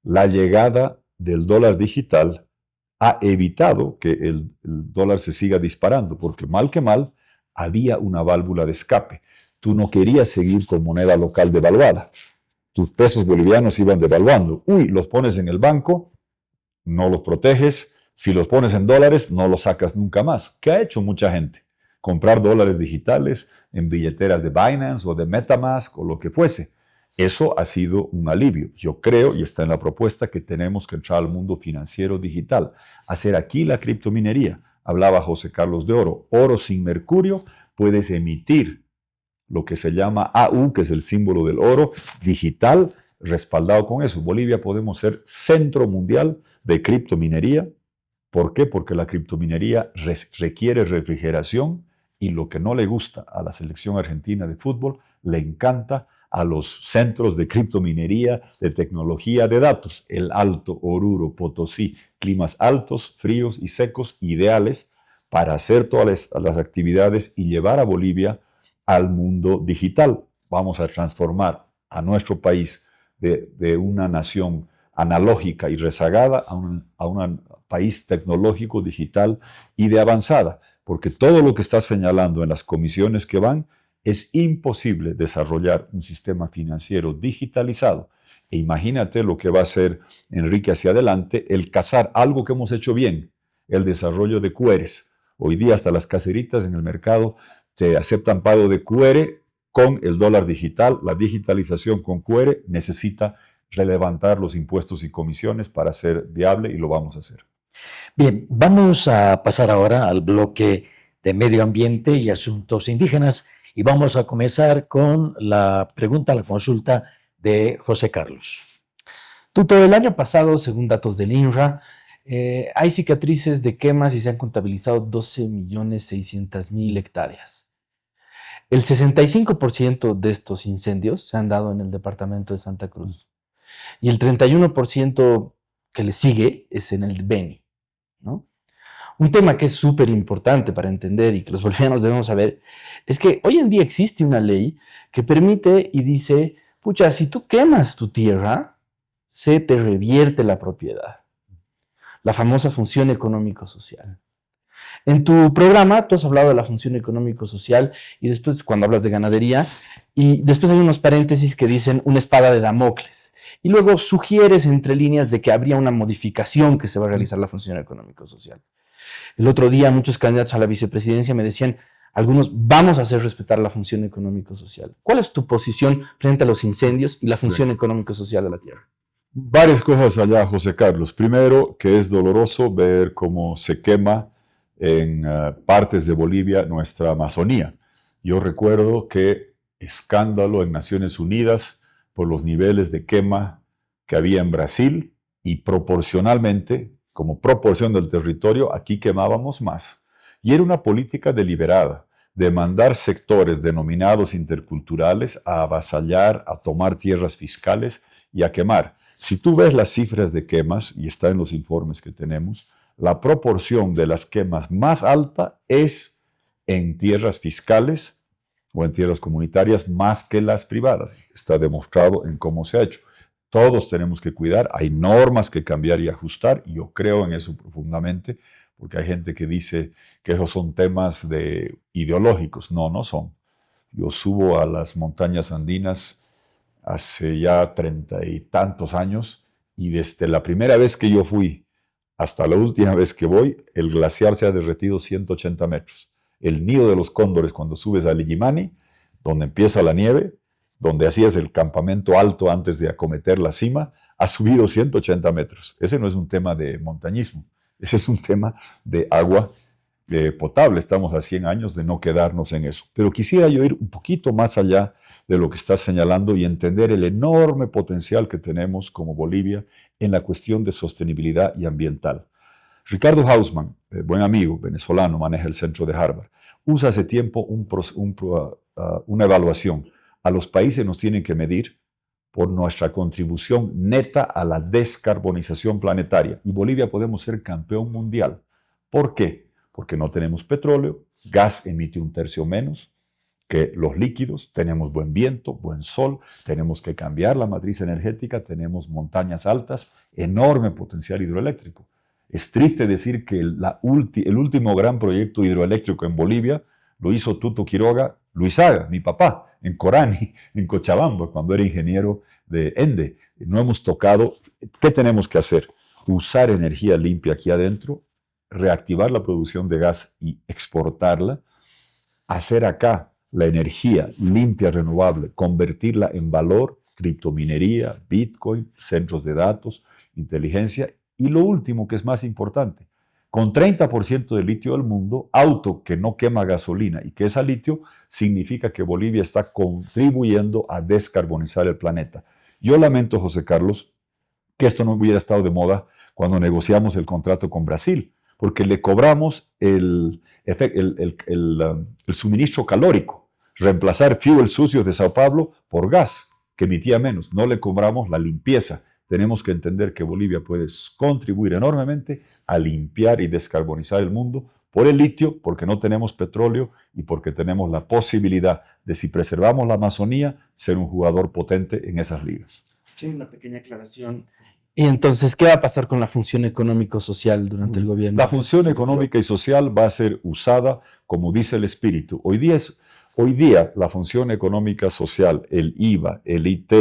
B: la llegada del dólar digital ha evitado que el dólar se siga disparando, porque mal que mal había una válvula de escape. Tú no querías seguir con moneda local devaluada. Tus pesos bolivianos iban devaluando. Los pones en el banco, no los proteges. Si los pones en dólares, no los sacas nunca más. ¿Qué ha hecho mucha gente? Comprar dólares digitales en billeteras de Binance o de MetaMask o lo que fuese. Eso ha sido un alivio. Yo creo, y está en la propuesta, que tenemos que entrar al mundo financiero digital. Hacer aquí la criptominería. Hablaba José Carlos de oro. Oro sin mercurio, puedes emitir lo que se llama AU, que es el símbolo del oro, digital, respaldado con eso. Bolivia podemos ser centro mundial de criptominería. ¿Por qué? Porque la criptominería requiere refrigeración, y lo que no le gusta a la selección argentina de fútbol, le encanta a los centros de criptominería, de tecnología de datos. El Alto, Oruro, Potosí, climas altos, fríos y secos, ideales para hacer todas las actividades y llevar a Bolivia al mundo digital. Vamos a transformar a nuestro país de una nación analógica y rezagada a un país tecnológico, digital y de avanzada, porque todo lo que está señalando en las comisiones que van, es imposible desarrollar un sistema financiero digitalizado. E imagínate lo que va a hacer Enrique hacia adelante, el cazar algo que hemos hecho bien, el desarrollo de QRs. Hoy día hasta las caseritas en el mercado te aceptan pago de QR con el dólar digital. La digitalización con QR necesita relevantar los impuestos y comisiones para ser viable, y lo vamos a hacer.
A: Bien, vamos a pasar ahora al bloque de medio ambiente y asuntos indígenas, y vamos a comenzar con la pregunta, la consulta de José Carlos.
D: Tuto, el año pasado, según datos del INRA, hay cicatrices de quemas y se han contabilizado 12.600.000 hectáreas. El 65% de estos incendios se han dado en el departamento de Santa Cruz, y el 31% que le sigue es en el Beni, ¿no? Un tema que es súper importante para entender y que los bolivianos debemos saber es que hoy en día existe una ley que permite y dice, pucha, si tú quemas tu tierra, se te revierte la propiedad. La famosa función económico-social. En tu programa tú has hablado de la función económico-social, y después cuando hablas de ganadería, y después hay unos paréntesis que dicen una espada de Damocles. Y luego sugieres entre líneas de que habría una modificación que se va a realizar la función económico-social. El otro día muchos candidatos a la vicepresidencia me decían, algunos, vamos a hacer respetar la función económico-social. ¿Cuál es tu posición frente a los incendios y la función económico-social de la tierra?
B: Varias cosas allá, José Carlos. Primero, que es doloroso ver cómo se quema en partes de Bolivia nuestra Amazonía. Yo recuerdo que escándalo en Naciones Unidas por los niveles de quema que había en Brasil, y proporcionalmente, como proporción del territorio, aquí quemábamos más. Y era una política deliberada. de mandar sectores denominados interculturales a avasallar, a tomar tierras fiscales y a quemar. Si tú ves las cifras de quemas, y está en los informes que tenemos, la proporción de las quemas más alta es en tierras fiscales o en tierras comunitarias más que las privadas. Está demostrado en cómo se ha hecho. Todos tenemos que cuidar, hay normas que cambiar y ajustar, y yo creo en eso profundamente, porque hay gente que dice que esos son temas ideológicos. No, no son. Yo subo a las montañas andinas hace ya 30 y tantos años, y desde la primera vez que yo fui hasta la última vez que voy, el glaciar se ha derretido 180 metros. El nido de los cóndores, cuando subes a Illimani, donde empieza la nieve, donde hacías el campamento alto antes de acometer la cima, ha subido 180 metros. Ese no es un tema de montañismo, ese es un tema de agua potable. Estamos a 100 años de no quedarnos en eso. Pero quisiera yo ir un poquito más allá de lo que estás señalando y entender el enorme potencial que tenemos como Bolivia en la cuestión de sostenibilidad y ambiental. Ricardo Hausmann, buen amigo venezolano, maneja el centro de Harvard, usa hace tiempo una evaluación. A los países nos tienen que medir por nuestra contribución neta a la descarbonización planetaria. Y Bolivia podemos ser campeón mundial. ¿Por qué? Porque no tenemos petróleo, gas emite 1/3 menos que los líquidos, tenemos buen viento, buen sol, tenemos que cambiar la matriz energética, tenemos montañas altas, enorme potencial hidroeléctrico. Es triste decir que el último gran proyecto hidroeléctrico en Bolivia lo hizo Tuto Quiroga Luisaga, mi papá, en Corani, en Cochabamba, cuando era ingeniero de ENDE. No hemos tocado. ¿Qué tenemos que hacer? Usar energía limpia aquí adentro, reactivar la producción de gas y exportarla, hacer acá la energía limpia, renovable, convertirla en valor, criptominería, Bitcoin, centros de datos, inteligencia, y lo último, que es más importante, con 30% del litio del mundo, auto que no quema gasolina y que es a litio, significa que Bolivia está contribuyendo a descarbonizar el planeta. Yo lamento, José Carlos, que esto no hubiera estado de moda cuando negociamos el contrato con Brasil, porque le cobramos el suministro calórico, reemplazar fuel sucios de Sao Paulo por gas, que emitía menos. No le cobramos la limpieza. Tenemos que entender que Bolivia puede contribuir enormemente a limpiar y descarbonizar el mundo por el litio, porque no tenemos petróleo y porque tenemos la posibilidad de, si preservamos la Amazonía, ser un jugador potente en esas ligas.
D: Sí, una pequeña aclaración. Y entonces, ¿qué va a pasar con la función económico-social durante el gobierno?
B: La función económica y social va a ser usada, como dice el espíritu. Hoy día la función económica social, el IVA, el IT,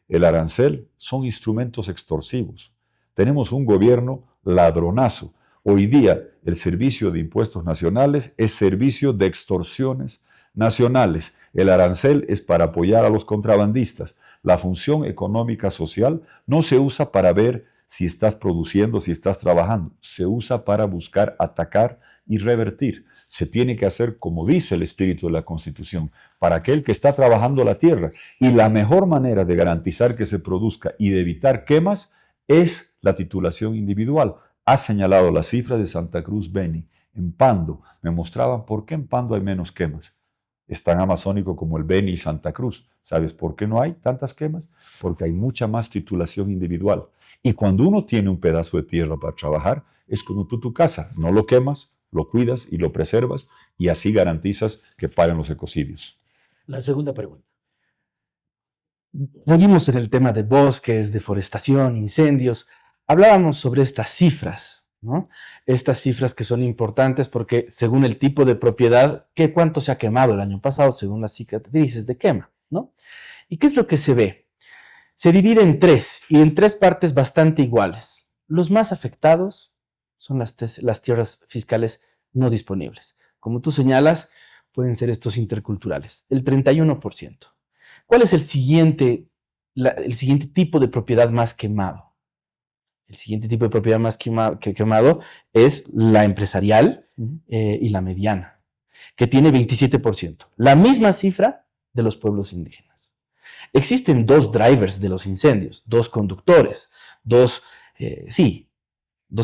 B: el arancel, son instrumentos extorsivos. Tenemos un gobierno ladronazo. Hoy día el servicio de impuestos nacionales es servicio de extorsiones nacionales. El arancel es para apoyar a los contrabandistas. La función económica social no se usa para ver si estás produciendo, si estás trabajando. Se usa para buscar, atacar y revertir. Se tiene que hacer como dice el espíritu de la Constitución, para aquel que está trabajando la tierra. Y la mejor manera de garantizar que se produzca y de evitar quemas es la titulación individual. Ha señalado las cifras de Santa Cruz Beni. En Pando me mostraban por qué en Pando hay menos quemas. Es tan amazónico como el Beni y Santa Cruz. ¿Sabes por qué no hay tantas quemas? Porque hay mucha más titulación individual. Y cuando uno tiene un pedazo de tierra para trabajar, es como tu casa. No lo quemas, lo cuidas y lo preservas, y así garantizas que paren los ecocidios.
A: La segunda pregunta.
D: Seguimos en el tema de bosques, deforestación, incendios. Hablábamos sobre estas cifras, ¿no? Estas cifras que son importantes porque según el tipo de propiedad, ¿cuánto se ha quemado el año pasado según las cicatrices de quema, ¿no? ¿Y qué es lo que se ve? Se divide en tres, y en tres partes bastante iguales. Los más afectados son las tierras fiscales no disponibles. Como tú señalas, pueden ser estos interculturales, el 31%. ¿Cuál es el siguiente tipo de propiedad más quemado? El siguiente tipo de propiedad más quemado es la empresarial y la mediana, que tiene 27%. La misma cifra de los pueblos indígenas. Existen dos drivers de los incendios, dos conductores, dos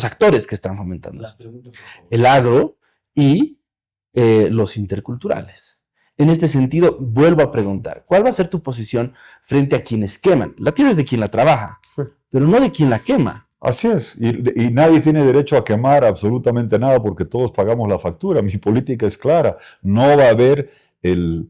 D: actores que están fomentando esto. El agro y los interculturales. En este sentido, vuelvo a preguntar, ¿cuál va a ser tu posición frente a quienes queman? La tierra es de quien la trabaja,
B: Sí.
D: pero no de quien la quema.
B: Así es, y nadie tiene derecho a quemar absolutamente nada porque todos pagamos la factura. Mi política es clara, no va a haber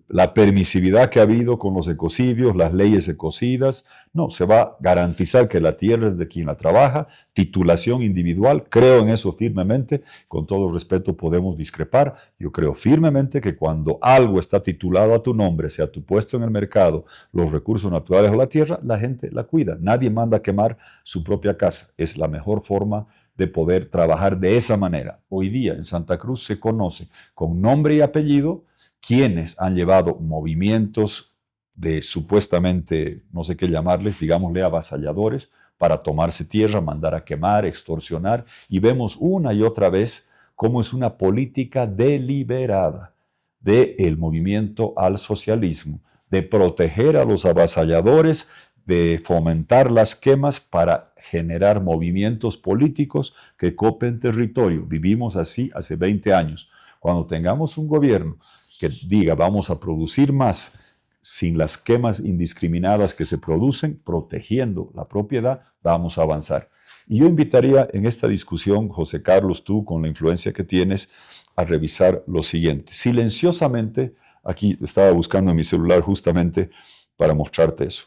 B: la permisividad que ha habido con los ecocidios, las leyes ecocidas. No, se va a garantizar que la tierra es de quien la trabaja, titulación individual. Creo en eso firmemente. Con todo respeto podemos discrepar. Yo creo firmemente que cuando algo está titulado a tu nombre, sea tu puesto en el mercado, los recursos naturales o la tierra, la gente la cuida. Nadie manda a quemar su propia casa. Es la mejor forma de poder trabajar de esa manera. Hoy día en Santa Cruz se conoce con nombre y apellido quienes han llevado movimientos de supuestamente, no sé qué llamarles, digámosle avasalladores, para tomarse tierra, mandar a quemar, extorsionar, y vemos una y otra vez cómo es una política deliberada del movimiento al socialismo, de proteger a los avasalladores, de fomentar las quemas para generar movimientos políticos que copen territorio. Vivimos así hace 20 años. Cuando tengamos un gobierno que diga vamos a producir más sin las quemas indiscriminadas que se producen, protegiendo la propiedad, vamos a avanzar. Y yo invitaría en esta discusión, José Carlos, tú con la influencia que tienes, a revisar lo siguiente. Silenciosamente, aquí estaba buscando en mi celular justamente para mostrarte eso.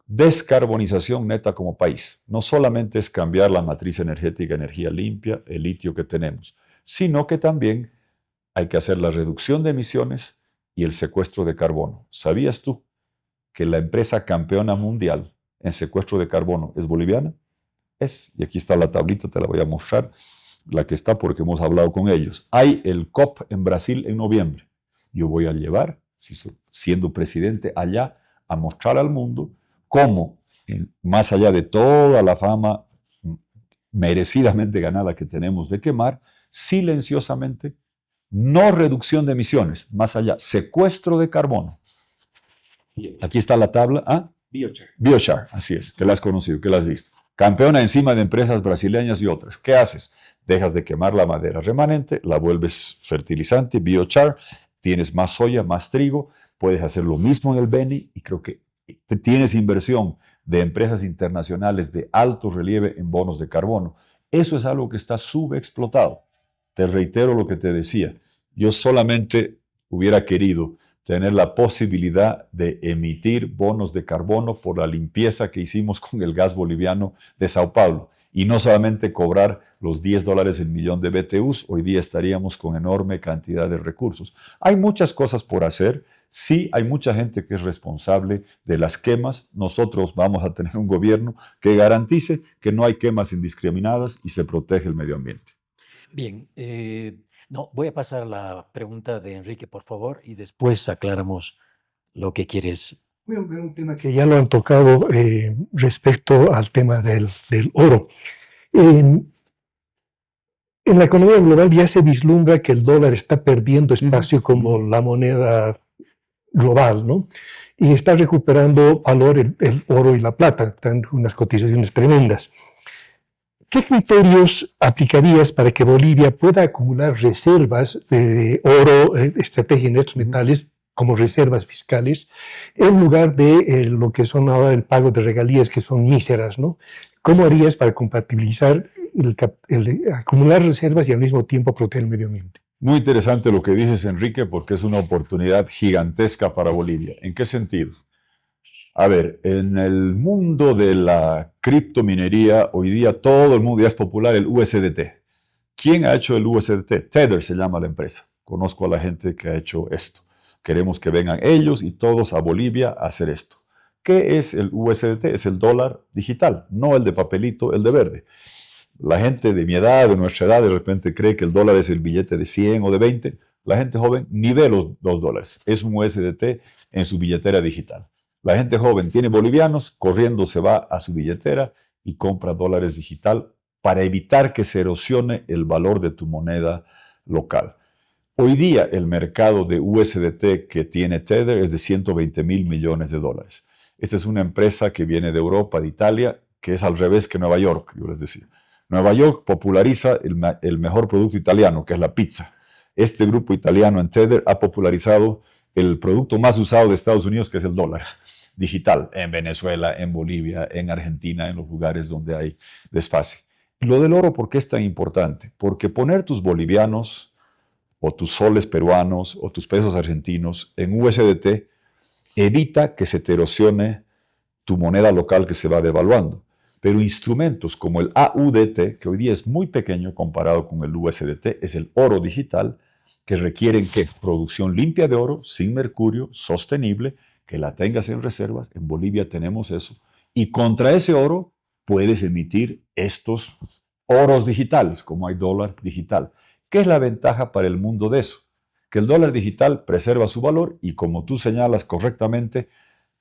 B: Descarbonización neta como país. No solamente es cambiar la matriz energética, energía limpia, el litio que tenemos, sino que también hay que hacer la reducción de emisiones y el secuestro de carbono. ¿Sabías tú que la empresa campeona mundial en secuestro de carbono es boliviana? Es, y aquí está la tablita, te la voy a mostrar, la que está porque hemos hablado con ellos. Hay el COP en Brasil en noviembre. Yo voy a llevar, siendo presidente allá, a mostrar al mundo cómo, más allá de toda la fama merecidamente ganada que tenemos de quemar, silenciosamente, no reducción de emisiones, más allá, secuestro de carbono. Aquí está la tabla. ¿Ah?
D: Biochar.
B: Biochar, así es, que la has conocido, que la has visto. Campeona encima de empresas brasileñas y otras. ¿Qué haces? Dejas de quemar la madera remanente, la vuelves fertilizante, biochar, tienes más soya, más trigo, puedes hacer lo mismo en el Beni y creo que tienes inversión de empresas internacionales de alto relieve en bonos de carbono. Eso es algo que está subexplotado. Te reitero lo que te decía. Yo solamente hubiera querido tener la posibilidad de emitir bonos de carbono por la limpieza que hicimos con el gas boliviano de Sao Paulo. Y no solamente cobrar los $10 el millón de BTUs, hoy día estaríamos con enorme cantidad de recursos. Hay muchas cosas por hacer. Sí, hay mucha gente que es responsable de las quemas. Nosotros vamos a tener un gobierno que garantice que no hay quemas indiscriminadas y se protege el medio ambiente.
A: Bien, no, voy a pasar la pregunta de Enrique, por favor, y después aclaramos lo que quieres.
C: Un tema que ya lo han tocado respecto al tema del oro. En la economía global ya se vislumbra que el dólar está perdiendo espacio como la moneda global, ¿no? Y está recuperando valor el oro y la plata, están unas cotizaciones tremendas. ¿Qué criterios aplicarías para que Bolivia pueda acumular reservas de oro, estrategia en estos metales, como reservas fiscales, en lugar de lo que son ahora el pago de regalías, que son míseras, ¿no? ¿Cómo harías para compatibilizar acumular reservas y al mismo tiempo proteger el medio ambiente?
B: Muy interesante lo que dices, Enrique, porque es una oportunidad gigantesca para Bolivia. ¿En qué sentido? A ver, en el mundo de la criptominería, hoy día todo el mundo ya es popular el USDT. ¿Quién ha hecho el USDT? Tether se llama la empresa. Conozco a la gente que ha hecho esto. Queremos que vengan ellos y todos a Bolivia a hacer esto. ¿Qué es el USDT? Es el dólar digital, no el de papelito, el de verde. La gente de mi edad, de nuestra edad, de repente cree que el dólar es el billete de 100 o de 20. La gente joven ni ve los $2. Es un USDT en su billetera digital. La gente joven tiene bolivianos, corriendo se va a su billetera y compra dólares digital para evitar que se erosione el valor de tu moneda local. Hoy día el mercado de USDT que tiene Tether es de $120 mil millones. Esta es una empresa que viene de Europa, de Italia, que es al revés que Nueva York, yo les decía. Nueva York populariza el mejor producto italiano, que es la pizza. este grupo italiano en Tether ha popularizado el producto más usado de Estados Unidos, que es el dólar digital, en Venezuela, en Bolivia, en Argentina, en los lugares donde hay desfase. Lo del oro, ¿por qué es tan importante? Porque poner tus bolivianos o tus soles peruanos o tus pesos argentinos en USDT evita que se te erosione tu moneda local que se va devaluando. Pero instrumentos como el AUDT, que hoy día es muy pequeño comparado con el USDT, es el oro digital, que requieren que producción limpia de oro, sin mercurio, sostenible, que la tengas en reservas. En Bolivia tenemos eso. Y contra ese oro puedes emitir estos oros digitales, como hay dólar digital. ¿Qué es la ventaja para el mundo de eso? Que el dólar digital preserva su valor y, como tú señalas correctamente,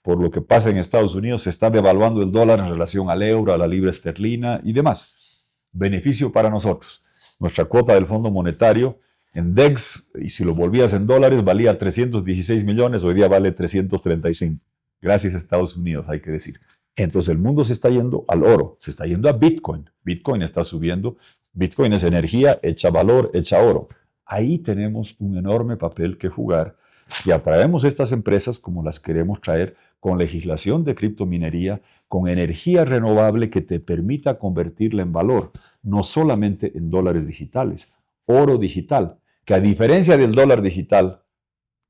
B: por lo que pasa en Estados Unidos, se está devaluando el dólar en relación al euro, a la libra esterlina y demás. Beneficio para nosotros. Nuestra cuota del Fondo Monetario en DEX, y si lo volvías en dólares, valía 316 millones, hoy día vale 335. Gracias a Estados Unidos, hay que decir. Entonces el mundo se está yendo al oro, se está yendo a Bitcoin. Bitcoin está subiendo. Bitcoin es energía hecha valor, hecha oro. Ahí tenemos un enorme papel que jugar y atraemos estas empresas como las queremos traer con legislación de criptominería, con energía renovable que te permita convertirla en valor, no solamente en dólares digitales, oro digital, que a diferencia del dólar digital,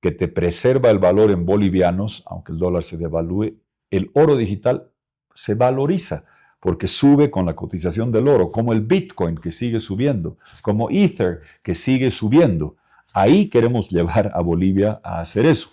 B: que te preserva el valor en bolivianos, aunque el dólar se devalúe, el oro digital se valoriza porque sube con la cotización del oro, como el Bitcoin que sigue subiendo, como Ether que sigue subiendo. Ahí queremos llevar a Bolivia a hacer eso.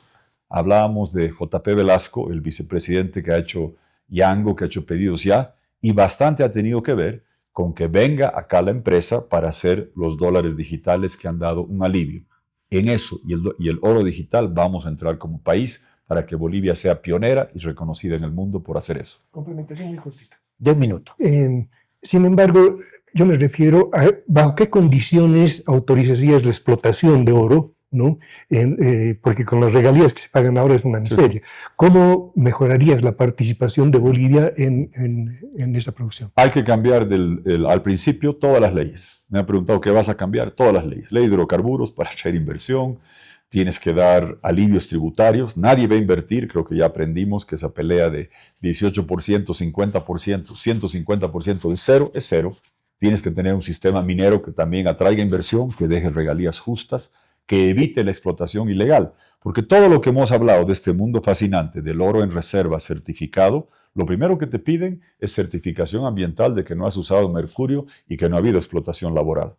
B: Hablábamos de JP Velasco, el vicepresidente que ha hecho Yango, que ha hecho pedidos ya, y bastante ha tenido que ver con que venga acá la empresa para hacer los dólares digitales que han dado un alivio. En eso y el oro digital vamos a entrar como país para que Bolivia sea pionera y reconocida en el mundo por hacer eso.
C: Complementación muy cortita.
A: De un minuto.
C: Sin embargo, yo me refiero a bajo qué condiciones autorizarías la explotación de oro, ¿no? Porque con las regalías que se pagan ahora es una miseria. Sí. ¿Cómo mejorarías la participación de Bolivia en esa producción?
B: Hay que cambiar al principio todas las leyes. Me han preguntado qué vas a cambiar, todas las leyes. Ley de hidrocarburos para traer inversión, tienes que dar alivios tributarios, nadie va a invertir, creo que ya aprendimos que esa pelea de 18%, 50%, 150% de cero es cero. Tienes que tener un sistema minero que también atraiga inversión, que deje regalías justas, que evite la explotación ilegal. Porque todo lo que hemos hablado de este mundo fascinante del oro en reserva certificado, lo primero que te piden es certificación ambiental de que no has usado mercurio y que no ha habido explotación laboral.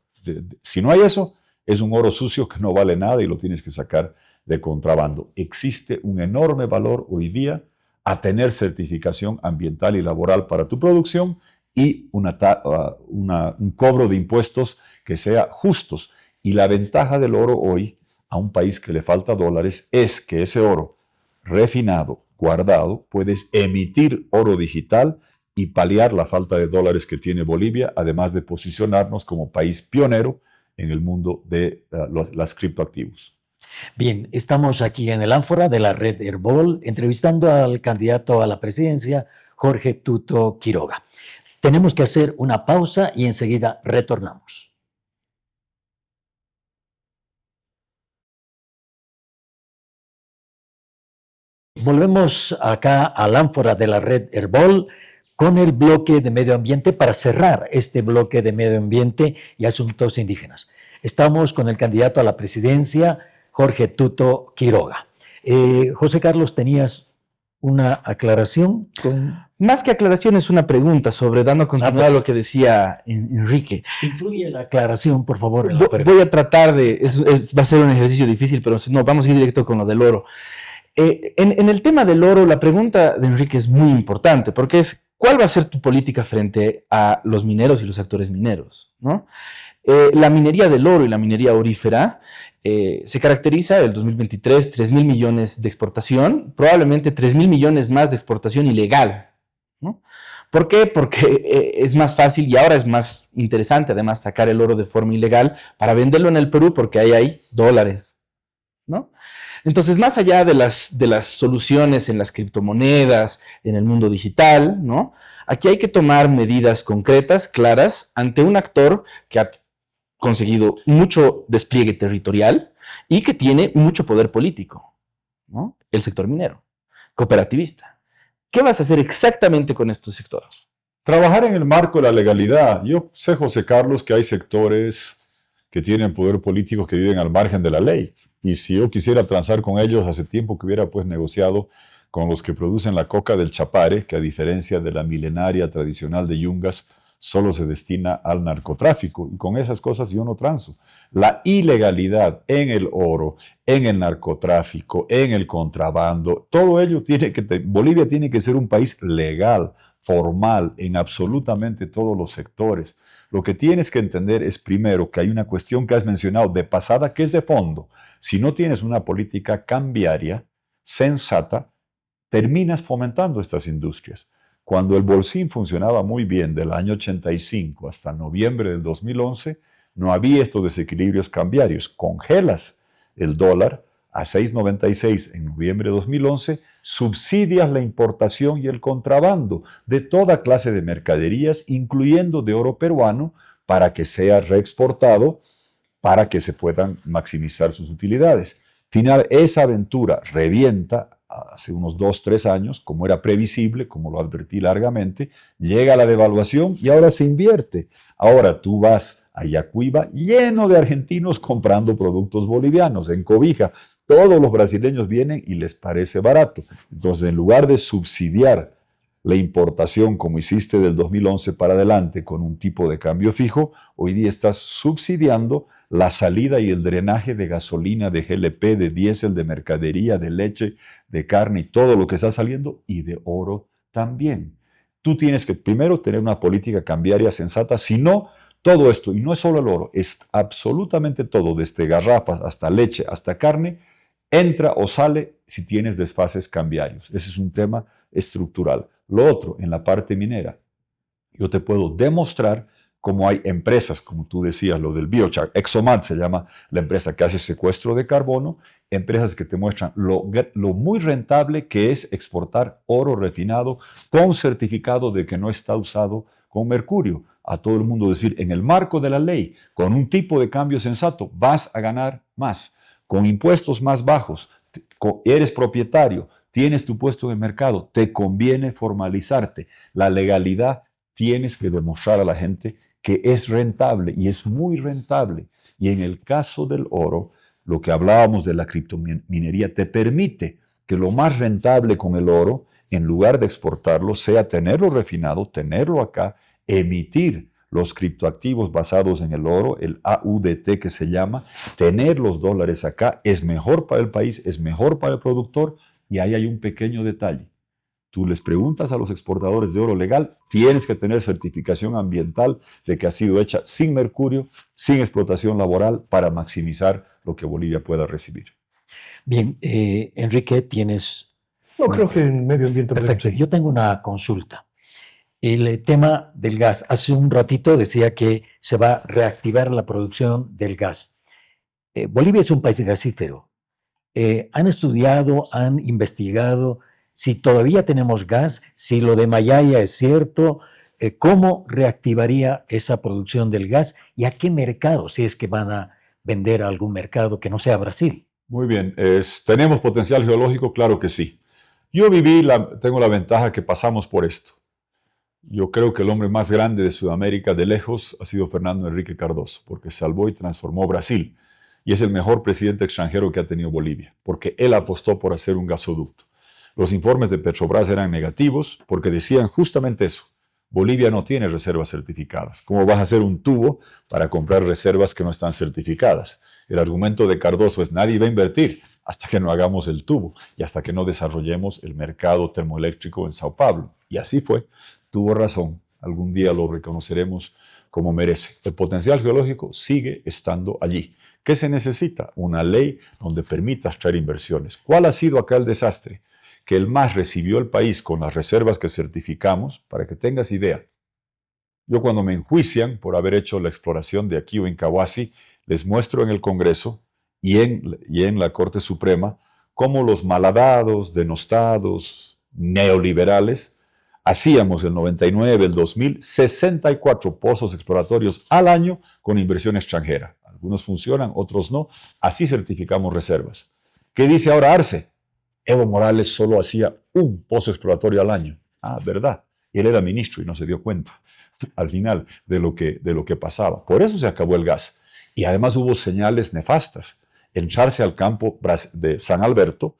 B: Si no hay eso, es un oro sucio que no vale nada y lo tienes que sacar de contrabando. Existe un enorme valor hoy día a tener certificación ambiental y laboral para tu producción y un cobro de impuestos que sea justos. Y la ventaja del oro hoy, a un país que le falta dólares, es que ese oro refinado, guardado, puedes emitir oro digital y paliar la falta de dólares que tiene Bolivia, además de posicionarnos como país pionero en el mundo de las criptoactivos.
A: Bien, estamos aquí en el ánfora de la red Herbol, entrevistando al candidato a la presidencia, Jorge Tuto Quiroga. Tenemos que hacer una pausa y enseguida retornamos. Volvemos acá al ánfora de la red Herbol con el bloque de medio ambiente para cerrar este bloque de medio ambiente y asuntos indígenas. Estamos con el candidato a la presidencia, Jorge Tuto Quiroga. José Carlos, ¿tenías una aclaración?
D: Más que aclaración, es una pregunta sobre, dando continuidad a lo que decía Enrique.
A: Incluye la aclaración, por favor.
D: Voy a tratar de, va a ser un ejercicio difícil, pero no, vamos a ir directo con lo del oro. En el tema del oro, la pregunta de Enrique es muy importante, porque es, ¿cuál va a ser tu política frente a los mineros y los actores mineros, ¿no? La minería del oro y la minería aurífera se caracteriza el 2023, 3.000 millones de exportación, probablemente 3.000 millones más de exportación ilegal, ¿no? ¿Por qué? Porque es más fácil y ahora es más interesante además sacar el oro de forma ilegal para venderlo en el Perú porque ahí hay dólares, ¿no? Entonces, más allá de las soluciones en las criptomonedas, en el mundo digital, ¿no? Aquí hay que tomar medidas concretas, claras, ante un actor que conseguido mucho despliegue territorial y que tiene mucho poder político, ¿no? El sector minero, cooperativista. ¿Qué vas a hacer exactamente con este sector?
B: Trabajar en el marco de la legalidad. Yo sé, José Carlos, que hay sectores que tienen poder político que viven al margen de la ley. Y si yo quisiera transar con ellos, hace tiempo que hubiera pues negociado con los que producen la coca del Chapare, que a diferencia de la milenaria tradicional de Yungas, solo se destina al narcotráfico. Y con esas cosas yo no transo. La ilegalidad en el oro, en el narcotráfico, en el contrabando, todo ello tiene que... Bolivia tiene que ser un país legal, formal, en absolutamente todos los sectores. Lo que tienes que entender es primero que hay una cuestión que has mencionado de pasada que es de fondo. Si no tienes una política cambiaria, sensata, terminas fomentando estas industrias. Cuando el bolsín funcionaba muy bien del año 85 hasta noviembre del 2011, no había estos desequilibrios cambiarios. Congelas el dólar a 6.96 en noviembre de 2011, subsidias la importación y el contrabando de toda clase de mercaderías, incluyendo de oro peruano, para que sea reexportado, para que se puedan maximizar sus utilidades. Final, esa aventura revienta hace unos 2-3 años, como era previsible, como lo advertí largamente, llega la devaluación y ahora se invierte. Ahora tú vas a Yacuiba lleno de argentinos comprando productos bolivianos, en Cobija. Todos los brasileños vienen y les parece barato. Entonces, en lugar de subsidiar la importación como hiciste del 2011 para adelante con un tipo de cambio fijo, hoy día estás subsidiando la salida y el drenaje de gasolina, de GLP, de diésel, de mercadería, de leche, de carne y todo lo que está saliendo, y de oro también. Tú tienes que primero tener una política cambiaria sensata, si no, todo esto, y no es solo el oro, es absolutamente todo, desde garrafas hasta leche, hasta carne, entra o sale si tienes desfases cambiarios. Ese es un tema estructural. Lo otro, en la parte minera, yo te puedo demostrar cómo hay empresas, como tú decías, lo del biochar, ExxonMobil se llama la empresa que hace secuestro de carbono, empresas que te muestran lo muy rentable que es exportar oro refinado con certificado de que no está usado con mercurio. A todo el mundo decir, en el marco de la ley, con un tipo de cambio sensato, vas a ganar más, con impuestos más bajos, eres propietario, tienes tu puesto en el mercado, te conviene formalizarte. La legalidad tienes que demostrar a la gente que es rentable y es muy rentable. Y en el caso del oro, lo que hablábamos de la criptominería te permite que lo más rentable con el oro, en lugar de exportarlo, sea tenerlo refinado, tenerlo acá, emitir los criptoactivos basados en el oro, el AUDT que se llama, tener los dólares acá es mejor para el país, es mejor para el productor, y ahí hay un pequeño detalle. Tú les preguntas a los exportadores de oro legal, tienes que tener certificación ambiental de que ha sido hecha sin mercurio, sin explotación laboral, para maximizar lo que Bolivia pueda recibir.
A: Bien, Enrique, tienes...
C: No, creo que en medio ambiente...
A: Perfecto, yo tengo una consulta. El tema del gas. Hace un ratito decía que se va a reactivar la producción del gas. Bolivia es un país gasífero. ¿Han estudiado, han investigado si todavía tenemos gas, si lo de Mayaya es cierto? ¿Cómo reactivaría esa producción del gas y a qué mercado, si es que van a vender a algún mercado que no sea Brasil?
B: Muy bien, ¿tenemos potencial geológico? Claro que sí. Yo tengo la ventaja que pasamos por esto. Yo creo que el hombre más grande de Sudamérica de lejos ha sido Fernando Henrique Cardoso, porque salvó y transformó Brasil. Y es el mejor presidente extranjero que ha tenido Bolivia, porque él apostó por hacer un gasoducto. Los informes de Petrobras eran negativos porque decían justamente eso. Bolivia no tiene reservas certificadas. ¿Cómo vas a hacer un tubo para comprar reservas que no están certificadas? El argumento de Cardoso es nadie va a invertir hasta que no hagamos el tubo y hasta que no desarrollemos el mercado termoeléctrico en Sao Paulo. Y así fue. Tuvo razón, algún día lo reconoceremos como merece. El potencial geológico sigue estando allí. ¿Qué se necesita? Una ley donde permita traer inversiones. ¿Cuál ha sido acá el desastre? Que el MAS recibió el país con las reservas que certificamos, para que tengas idea. Yo cuando me enjuician por haber hecho la exploración de aquí o en Cahuasi, les muestro en el Congreso y en la Corte Suprema cómo los malhadados, denostados, neoliberales Hacíamos el 99, el 2000, 64 pozos exploratorios al año con inversión extranjera. Algunos funcionan, otros no. Así certificamos reservas. ¿Qué dice ahora Arce? Evo Morales solo hacía un pozo exploratorio al año. Ah, verdad. Él era ministro y no se dio cuenta al final de lo que pasaba. Por eso se acabó el gas. Y además hubo señales nefastas. Entrarse al campo de San Alberto,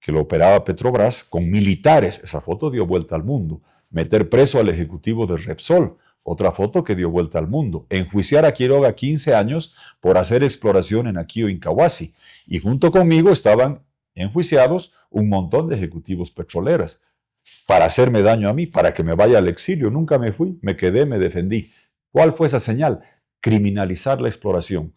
B: que lo operaba Petrobras, con militares. Esa foto dio vuelta al mundo. Meter preso al ejecutivo de Repsol. Otra foto que dio vuelta al mundo. Enjuiciar a Quiroga 15 años por hacer exploración en Aquio Incahuasi. Y junto conmigo estaban enjuiciados un montón de ejecutivos petroleros para hacerme daño a mí, para que me vaya al exilio. Nunca me fui, me quedé, me defendí. ¿Cuál fue esa señal? Criminalizar la exploración.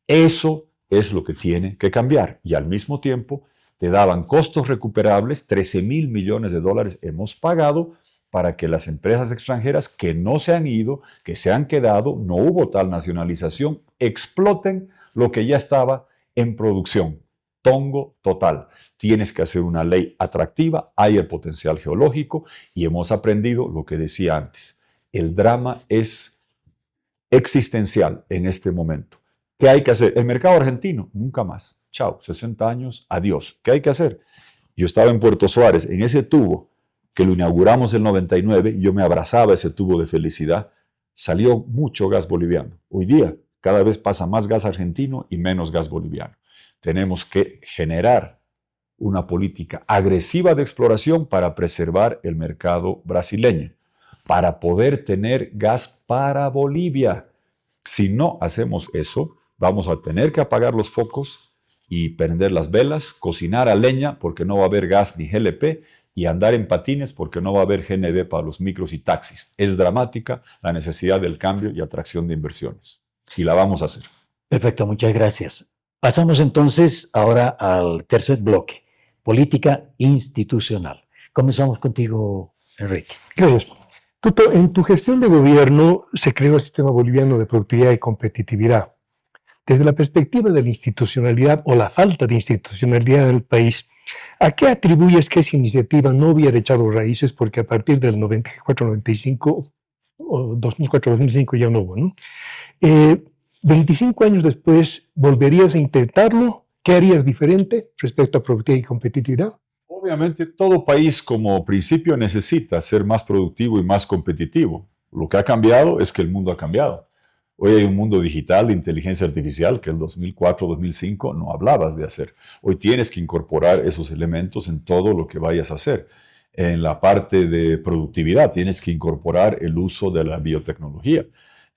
B: Eso es lo que tiene que cambiar. Y al mismo tiempo te daban costos recuperables, 13.000 millones de dólares hemos pagado para que las empresas extranjeras que no se han ido, que se han quedado, no hubo tal nacionalización, exploten lo que ya estaba en producción. Tongo total. Tienes que hacer una ley atractiva, hay el potencial geológico y hemos aprendido lo que decía antes. El drama es existencial en este momento. ¿Qué hay que hacer? El mercado argentino, nunca más. Chao, 60 años, adiós. ¿Qué hay que hacer? Yo estaba en Puerto Suárez, en ese tubo que lo inauguramos en el 99, yo me abrazaba ese tubo de felicidad, salió mucho gas boliviano. Hoy día cada vez pasa más gas argentino y menos gas boliviano. Tenemos que generar una política agresiva de exploración para preservar el mercado brasileño, para poder tener gas para Bolivia. Si no hacemos eso, vamos a tener que apagar los focos y prender las velas, cocinar a leña porque no va a haber gas ni GLP y andar en patines porque no va a haber GNV para los micros y taxis. Es dramática la necesidad del cambio y atracción de inversiones. Y la vamos a hacer.
A: Perfecto, muchas gracias. Pasamos entonces ahora al tercer bloque, política institucional. Comenzamos contigo, Enrique.
C: Gracias. Tuto, en tu gestión de gobierno se creó el Sistema Boliviano de Productividad y Competitividad. Desde la perspectiva de la institucionalidad o la falta de institucionalidad en el país, ¿a qué atribuyes que esa iniciativa no hubiera echado raíces? Porque a partir del 94-95 o 2004-2005 ya no hubo, ¿no? 25 años después, ¿volverías a intentarlo? ¿Qué harías diferente respecto a productividad y competitividad?
B: Obviamente, todo país como principio necesita ser más productivo y más competitivo. Lo que ha cambiado es que el mundo ha cambiado. Hoy hay un mundo digital de inteligencia artificial que en 2004-2005 no hablabas de hacer. Hoy tienes que incorporar esos elementos en todo lo que vayas a hacer. En la parte de productividad tienes que incorporar el uso de la biotecnología.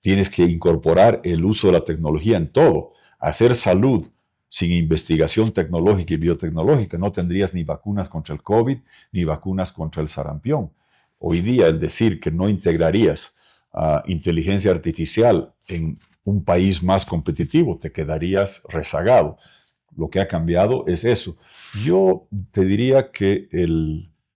B: Tienes que incorporar el uso de la tecnología en todo. Hacer salud sin investigación tecnológica y biotecnológica no tendrías ni vacunas contra el COVID ni vacunas contra el sarampión. Hoy día el decir que no integrarías inteligencia artificial en un país más competitivo, te quedarías rezagado. Lo que ha cambiado es eso. Yo te diría que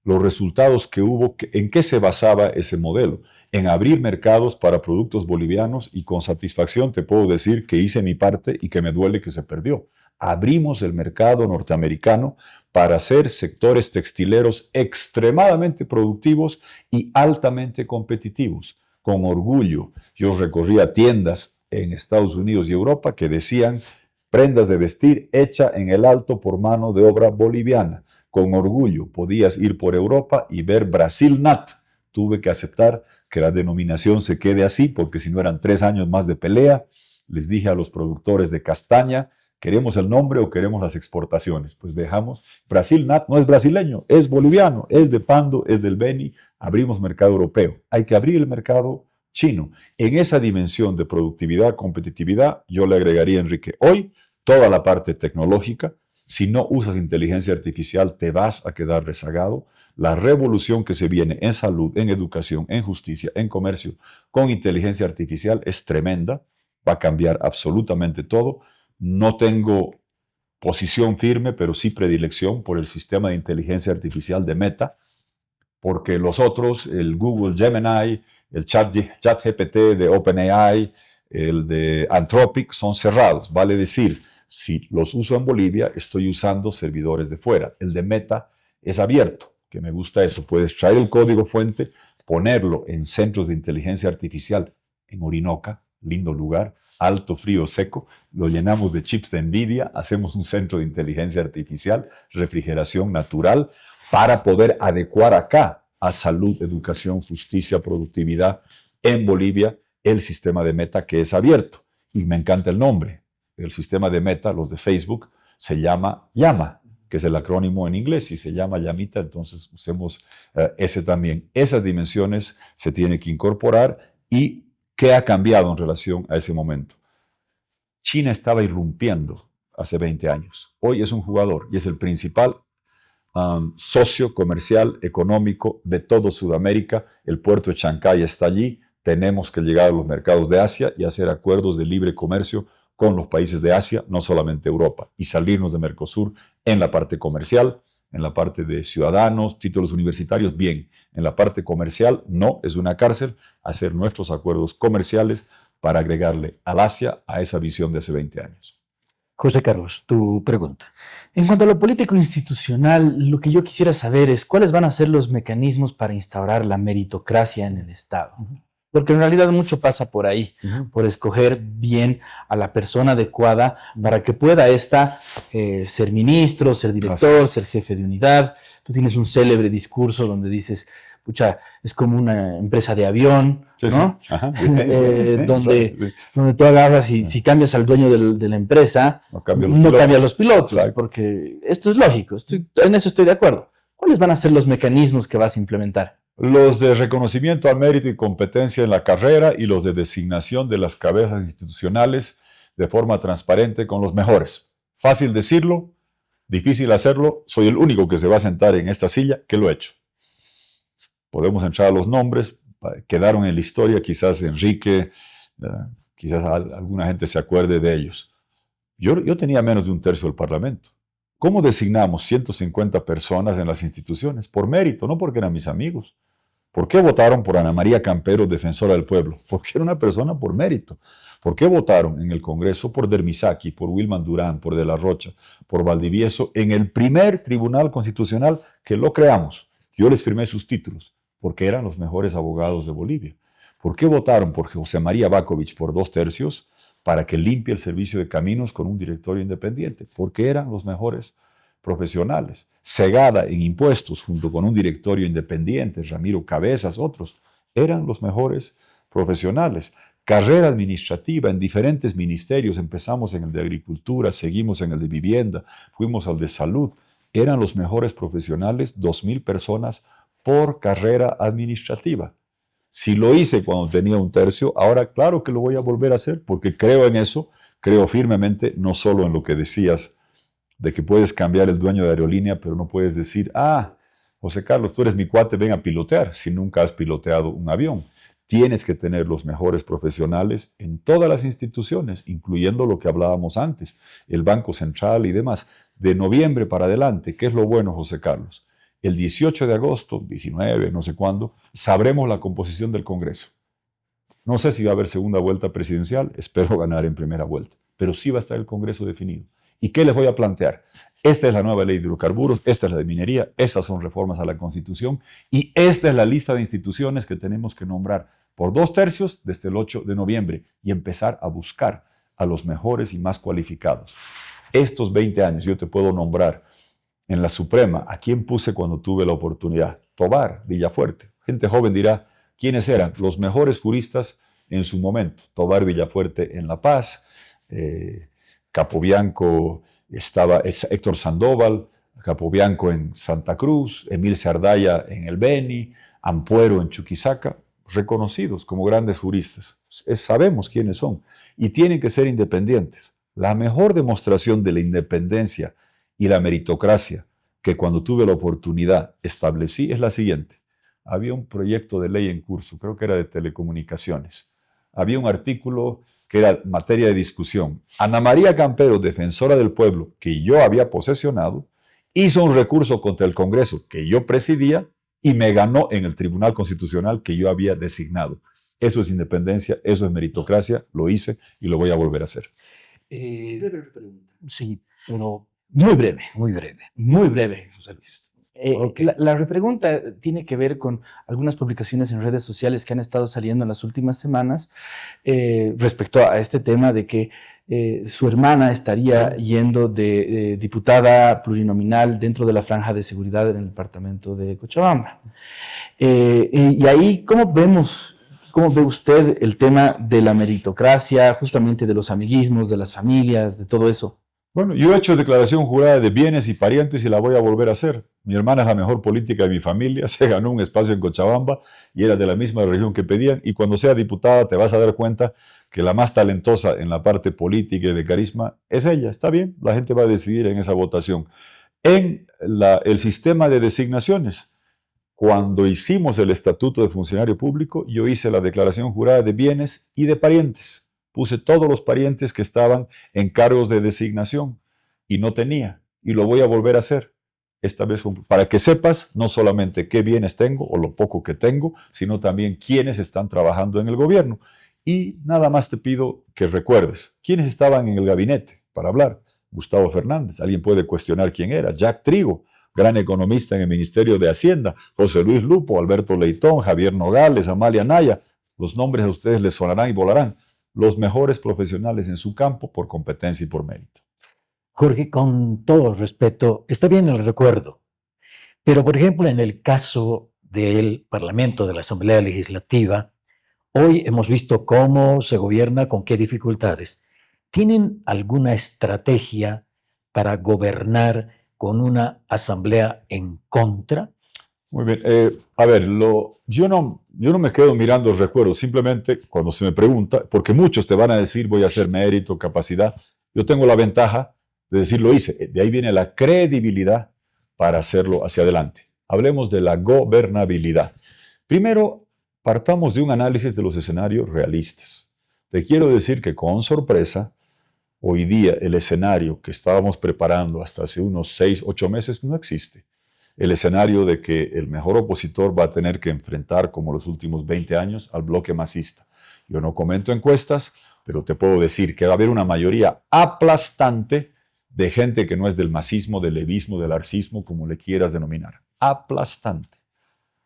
B: los resultados que hubo, ¿en qué se basaba ese modelo? En abrir mercados para productos bolivianos y con satisfacción te puedo decir que hice mi parte y que me duele que se perdió. Abrimos el mercado norteamericano para hacer sectores textileros extremadamente productivos y altamente competitivos. Con orgullo, yo recorría tiendas en Estados Unidos y Europa que decían prendas de vestir hecha en el Alto por mano de obra boliviana. Con orgullo podías ir por Europa y ver Brasil Nat. Tuve que aceptar que la denominación se quede así porque si no eran 3 años más de pelea. Les dije a los productores de castaña, ¿queremos el nombre o queremos las exportaciones? Pues dejamos, Brasil Nat no es brasileño, es boliviano, es de Pando, es del Beni, abrimos mercado europeo. Hay que abrir el mercado chino. En esa dimensión de productividad, competitividad, yo le agregaría, Enrique, hoy toda la parte tecnológica. Si no usas inteligencia artificial, te vas a quedar rezagado. La revolución que se viene en salud, en educación, en justicia, en comercio, con inteligencia artificial es tremenda. Va a cambiar absolutamente todo. No tengo posición firme, pero sí predilección por el sistema de inteligencia artificial de Meta, porque los otros, el Google Gemini, el ChatGPT de OpenAI, el de Anthropic, son cerrados. Vale decir, si los uso en Bolivia, estoy usando servidores de fuera. El de Meta es abierto. que me gusta eso, puedes traer el código fuente, ponerlo en centros de inteligencia artificial en Orinoca, lindo lugar, alto, frío, seco, lo llenamos de chips de NVIDIA, hacemos un centro de inteligencia artificial, refrigeración natural, para poder adecuar acá a salud, educación, justicia, productividad en Bolivia el sistema de Meta, que es abierto. Y me encanta el nombre. El sistema de Meta, los de Facebook, se llama Llama, que es el acrónimo en inglés, y se llama Llamita, entonces usemos ese también. Esas dimensiones se tienen que incorporar. ¿Y qué ha cambiado en relación a ese momento? China estaba irrumpiendo hace 20 años. Hoy es un jugador y es el principal socio comercial, económico de todo Sudamérica. El puerto de Chancay está allí. Tenemos que llegar a los mercados de Asia y hacer acuerdos de libre comercio con los países de Asia, no solamente Europa, y salirnos de Mercosur en la parte comercial, en la parte de ciudadanos, títulos universitarios, bien. En la parte comercial, no, es una cárcel, hacer nuestros acuerdos comerciales para agregarle al Asia a esa visión de hace 20 años.
A: José Carlos, tu pregunta.
D: En cuanto a lo político institucional, lo que yo quisiera saber es cuáles van a ser los mecanismos para instaurar la meritocracia en el Estado. Porque en realidad mucho pasa por ahí, por escoger bien a la persona adecuada para que pueda ésta ser ministro, ser director, ser jefe de unidad. Tú tienes un célebre discurso donde dices, pucha, es como una empresa de avión,
B: Sí,
D: ¿no?
B: sí. Ajá.
D: Donde tú agarras y si cambias al dueño de la empresa,
B: No cambia
D: no cambian los pilotos,
B: Exacto.
D: porque esto es lógico, en eso estoy de acuerdo. ¿Cuáles van a ser los mecanismos que vas a implementar?
B: Los de reconocimiento al mérito y competencia en la carrera y los de designación de las cabezas institucionales de forma transparente con los mejores. Fácil decirlo, difícil hacerlo. Soy el único que se va a sentar en esta silla que lo he hecho. Podemos entrar a los nombres, quedaron en la historia, quizás Enrique, quizás alguna gente se acuerde de ellos. Yo tenía menos de un tercio del Parlamento. ¿Cómo designamos 150 personas en las instituciones? Por mérito, no porque eran mis amigos. ¿Por qué votaron por Ana María Campero, defensora del pueblo? Porque era una persona por mérito. ¿Por qué votaron en el Congreso por Dermisaki, por Wilman Durán, por De la Rocha, por Valdivieso, en el primer tribunal constitucional que lo creamos? Yo les firmé sus títulos, porque eran los mejores abogados de Bolivia. ¿Por qué votaron por José María Bakovich por 2/3 para que limpie el servicio de caminos con un directorio independiente? Porque eran los mejores profesionales. Segada en impuestos junto con un directorio independiente, Ramiro Cabezas, otros, eran los mejores profesionales. Carrera administrativa en diferentes ministerios, empezamos en el de Agricultura, seguimos en el de Vivienda, fuimos al de Salud, eran los mejores profesionales, 2,000 personas por carrera administrativa. Si lo hice cuando tenía un tercio, ahora claro que lo voy a volver a hacer porque creo en eso, creo firmemente, no solo en lo que decías de que puedes cambiar el dueño de aerolínea, pero no puedes decir, José Carlos, tú eres mi cuate, ven a pilotear, si nunca has piloteado un avión. Tienes que tener los mejores profesionales en todas las instituciones, incluyendo lo que hablábamos antes, el Banco Central y demás. De noviembre para adelante, ¿qué es lo bueno, José Carlos? El 18 de agosto, 19, no sé cuándo, sabremos la composición del Congreso. No sé si va a haber segunda vuelta presidencial, espero ganar en primera vuelta, pero sí va a estar el Congreso definido. ¿Y qué les voy a plantear? Esta es la nueva ley de hidrocarburos, esta es la de minería, estas son reformas a la Constitución y esta es la lista de instituciones que tenemos que nombrar por 2/3 desde el 8 de noviembre y empezar a buscar a los mejores y más cualificados. Estos 20 años yo te puedo nombrar en la Suprema, ¿a quién puse cuando tuve la oportunidad? Tobar, Villafuerte. Gente joven dirá, ¿quiénes eran? Los mejores juristas en su momento. Tobar, Villafuerte en La Paz, Capobianco estaba Héctor Sandoval, Capobianco en Santa Cruz, Emil Sardaya en el Beni, Ampuero en Chuquisaca, reconocidos como grandes juristas. Sabemos quiénes son y tienen que ser independientes. La mejor demostración de la independencia y la meritocracia que cuando tuve la oportunidad establecí es la siguiente. Había un proyecto de ley en curso, creo que era de telecomunicaciones. Había un artículo que era materia de discusión. Ana María Campero, defensora del pueblo, que yo había posesionado, hizo un recurso contra el Congreso que yo presidía y me ganó en el Tribunal Constitucional que yo había designado. Eso es independencia, eso es meritocracia, lo hice y lo voy a volver a hacer.
A: Sí, pero
D: Muy breve,
A: muy breve.
D: muy breve, José Luis.
A: Ok.
D: La repregunta tiene que ver con algunas publicaciones en redes sociales que han estado saliendo en las últimas semanas respecto a este tema de que su hermana estaría yendo de diputada plurinominal dentro de la franja de seguridad en el departamento de Cochabamba. Y ahí, ¿cómo ve usted el tema de la meritocracia, justamente de los amiguismos, de las familias, de todo eso?
B: Bueno, yo he hecho declaración jurada de bienes y parientes y la voy a volver a hacer. Mi hermana es la mejor política de mi familia, se ganó un espacio en Cochabamba y era de la misma región que pedían. Y cuando sea diputada te vas a dar cuenta que la más talentosa en la parte política y de carisma es ella. Está bien, la gente va a decidir en esa votación. En el sistema de designaciones, cuando hicimos el Estatuto de Funcionario Público, yo hice la declaración jurada de bienes y de parientes. Puse todos los parientes que estaban en cargos de designación y no tenía. Y lo voy a volver a hacer. Esta vez para que sepas no solamente qué bienes tengo o lo poco que tengo, sino también quiénes están trabajando en el gobierno. Y nada más te pido que recuerdes quiénes estaban en el gabinete para hablar. Gustavo Fernández, alguien puede cuestionar quién era. Jack Trigo, gran economista en el Ministerio de Hacienda. José Luis Lupo, Alberto Leitón, Javier Nogales, Amalia Naya. Los nombres a ustedes les sonarán y volarán. Los mejores profesionales en su campo por competencia y por mérito.
A: Jorge, con todo respeto, está bien el recuerdo, pero por ejemplo, en el caso del Parlamento, de la Asamblea Legislativa, hoy hemos visto cómo se gobierna, con qué dificultades. ¿Tienen alguna estrategia para gobernar con una asamblea en contra?
B: Muy bien. A ver, yo no me quedo mirando el recuerdo, simplemente cuando se me pregunta, porque muchos te van a decir voy a hacer mérito, capacidad, yo tengo la ventaja de decir lo hice. De ahí viene la credibilidad para hacerlo hacia adelante. Hablemos de la gobernabilidad. Primero, partamos de un análisis de los escenarios realistas. Te quiero decir que con sorpresa, hoy día el escenario que estábamos preparando hasta hace unos 6, 8 meses no existe. El escenario de que el mejor opositor va a tener que enfrentar, como los últimos 20 años, al bloque masista. Yo no comento encuestas, pero te puedo decir que va a haber una mayoría aplastante de gente que no es del masismo, del levismo, del arcismo, como le quieras denominar. Aplastante.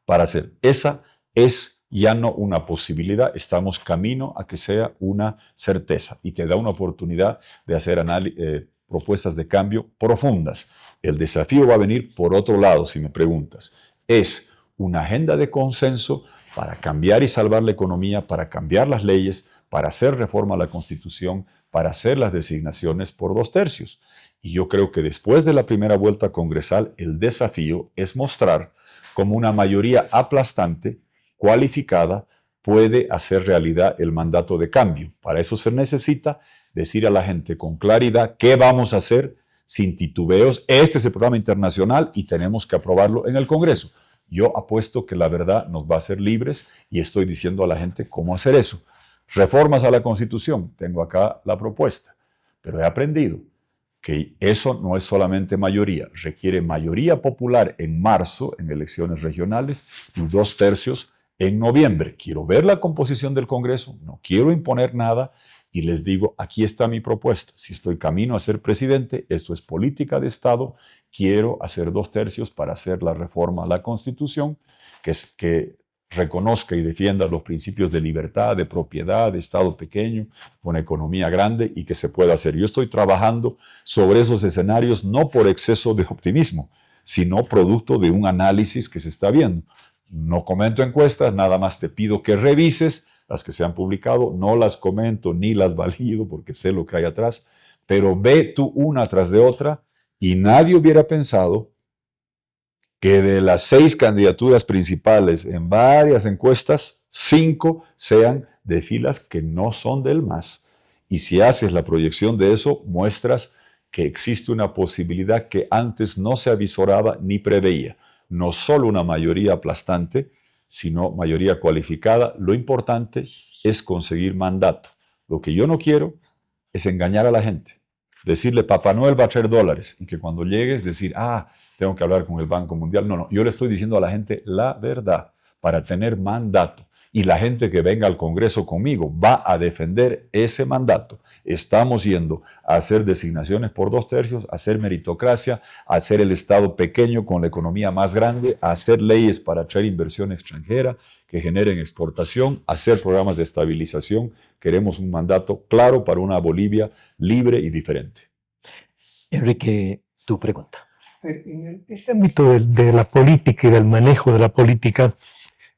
B: Para hacer. Esa es ya no una posibilidad, estamos camino a que sea una certeza y te da una oportunidad de hacer propuestas de cambio profundas. El desafío va a venir por otro lado, si me preguntas. Es una agenda de consenso para cambiar y salvar la economía, para cambiar las leyes, para hacer reforma a la Constitución, para hacer las designaciones por 2/3. Y yo creo que después de la primera vuelta congresal, el desafío es mostrar cómo una mayoría aplastante, cualificada, puede hacer realidad el mandato de cambio. Para eso se necesita decir a la gente con claridad qué vamos a hacer sin titubeos. Este es el programa internacional y tenemos que aprobarlo en el Congreso. Yo apuesto que la verdad nos va a hacer libres y estoy diciendo a la gente cómo hacer eso. Reformas a la Constitución, tengo acá la propuesta, pero he aprendido que eso no es solamente mayoría, requiere mayoría popular en marzo en elecciones regionales y 2/3 en noviembre. Quiero ver la composición del Congreso, no quiero imponer nada y les digo, aquí está mi propuesta. Si estoy camino a ser presidente, esto es política de Estado, quiero hacer 2/3 para hacer la reforma a la Constitución, que reconozca y defienda los principios de libertad, de propiedad, de Estado pequeño, con economía grande y que se pueda hacer. Yo estoy trabajando sobre esos escenarios no por exceso de optimismo, sino producto de un análisis que se está viendo. No comento encuestas, nada más te pido que revises las que se han publicado, no las comento ni las valido porque sé lo que hay atrás, pero ve tú una tras de otra y nadie hubiera pensado que de las 6 candidaturas principales en varias encuestas, 5 sean de filas que no son del MAS. Y si haces la proyección de eso, muestras que existe una posibilidad que antes no se avisoraba ni preveía. No solo una mayoría aplastante, sino mayoría cualificada. Lo importante es conseguir mandato. Lo que yo no quiero es engañar a la gente. Decirle, Papá Noel va a traer dólares y que cuando llegues decir, tengo que hablar con el Banco Mundial. No, yo le estoy diciendo a la gente la verdad para tener mandato. y la gente que venga al Congreso conmigo va a defender ese mandato. Estamos yendo a hacer designaciones por 2/3, a hacer meritocracia, a hacer el Estado pequeño con la economía más grande, a hacer leyes para atraer inversión extranjera que generen exportación, a hacer programas de estabilización. Queremos un mandato claro para una Bolivia libre y diferente.
A: Enrique, tu pregunta.
C: En este ámbito de la política y del manejo de la política,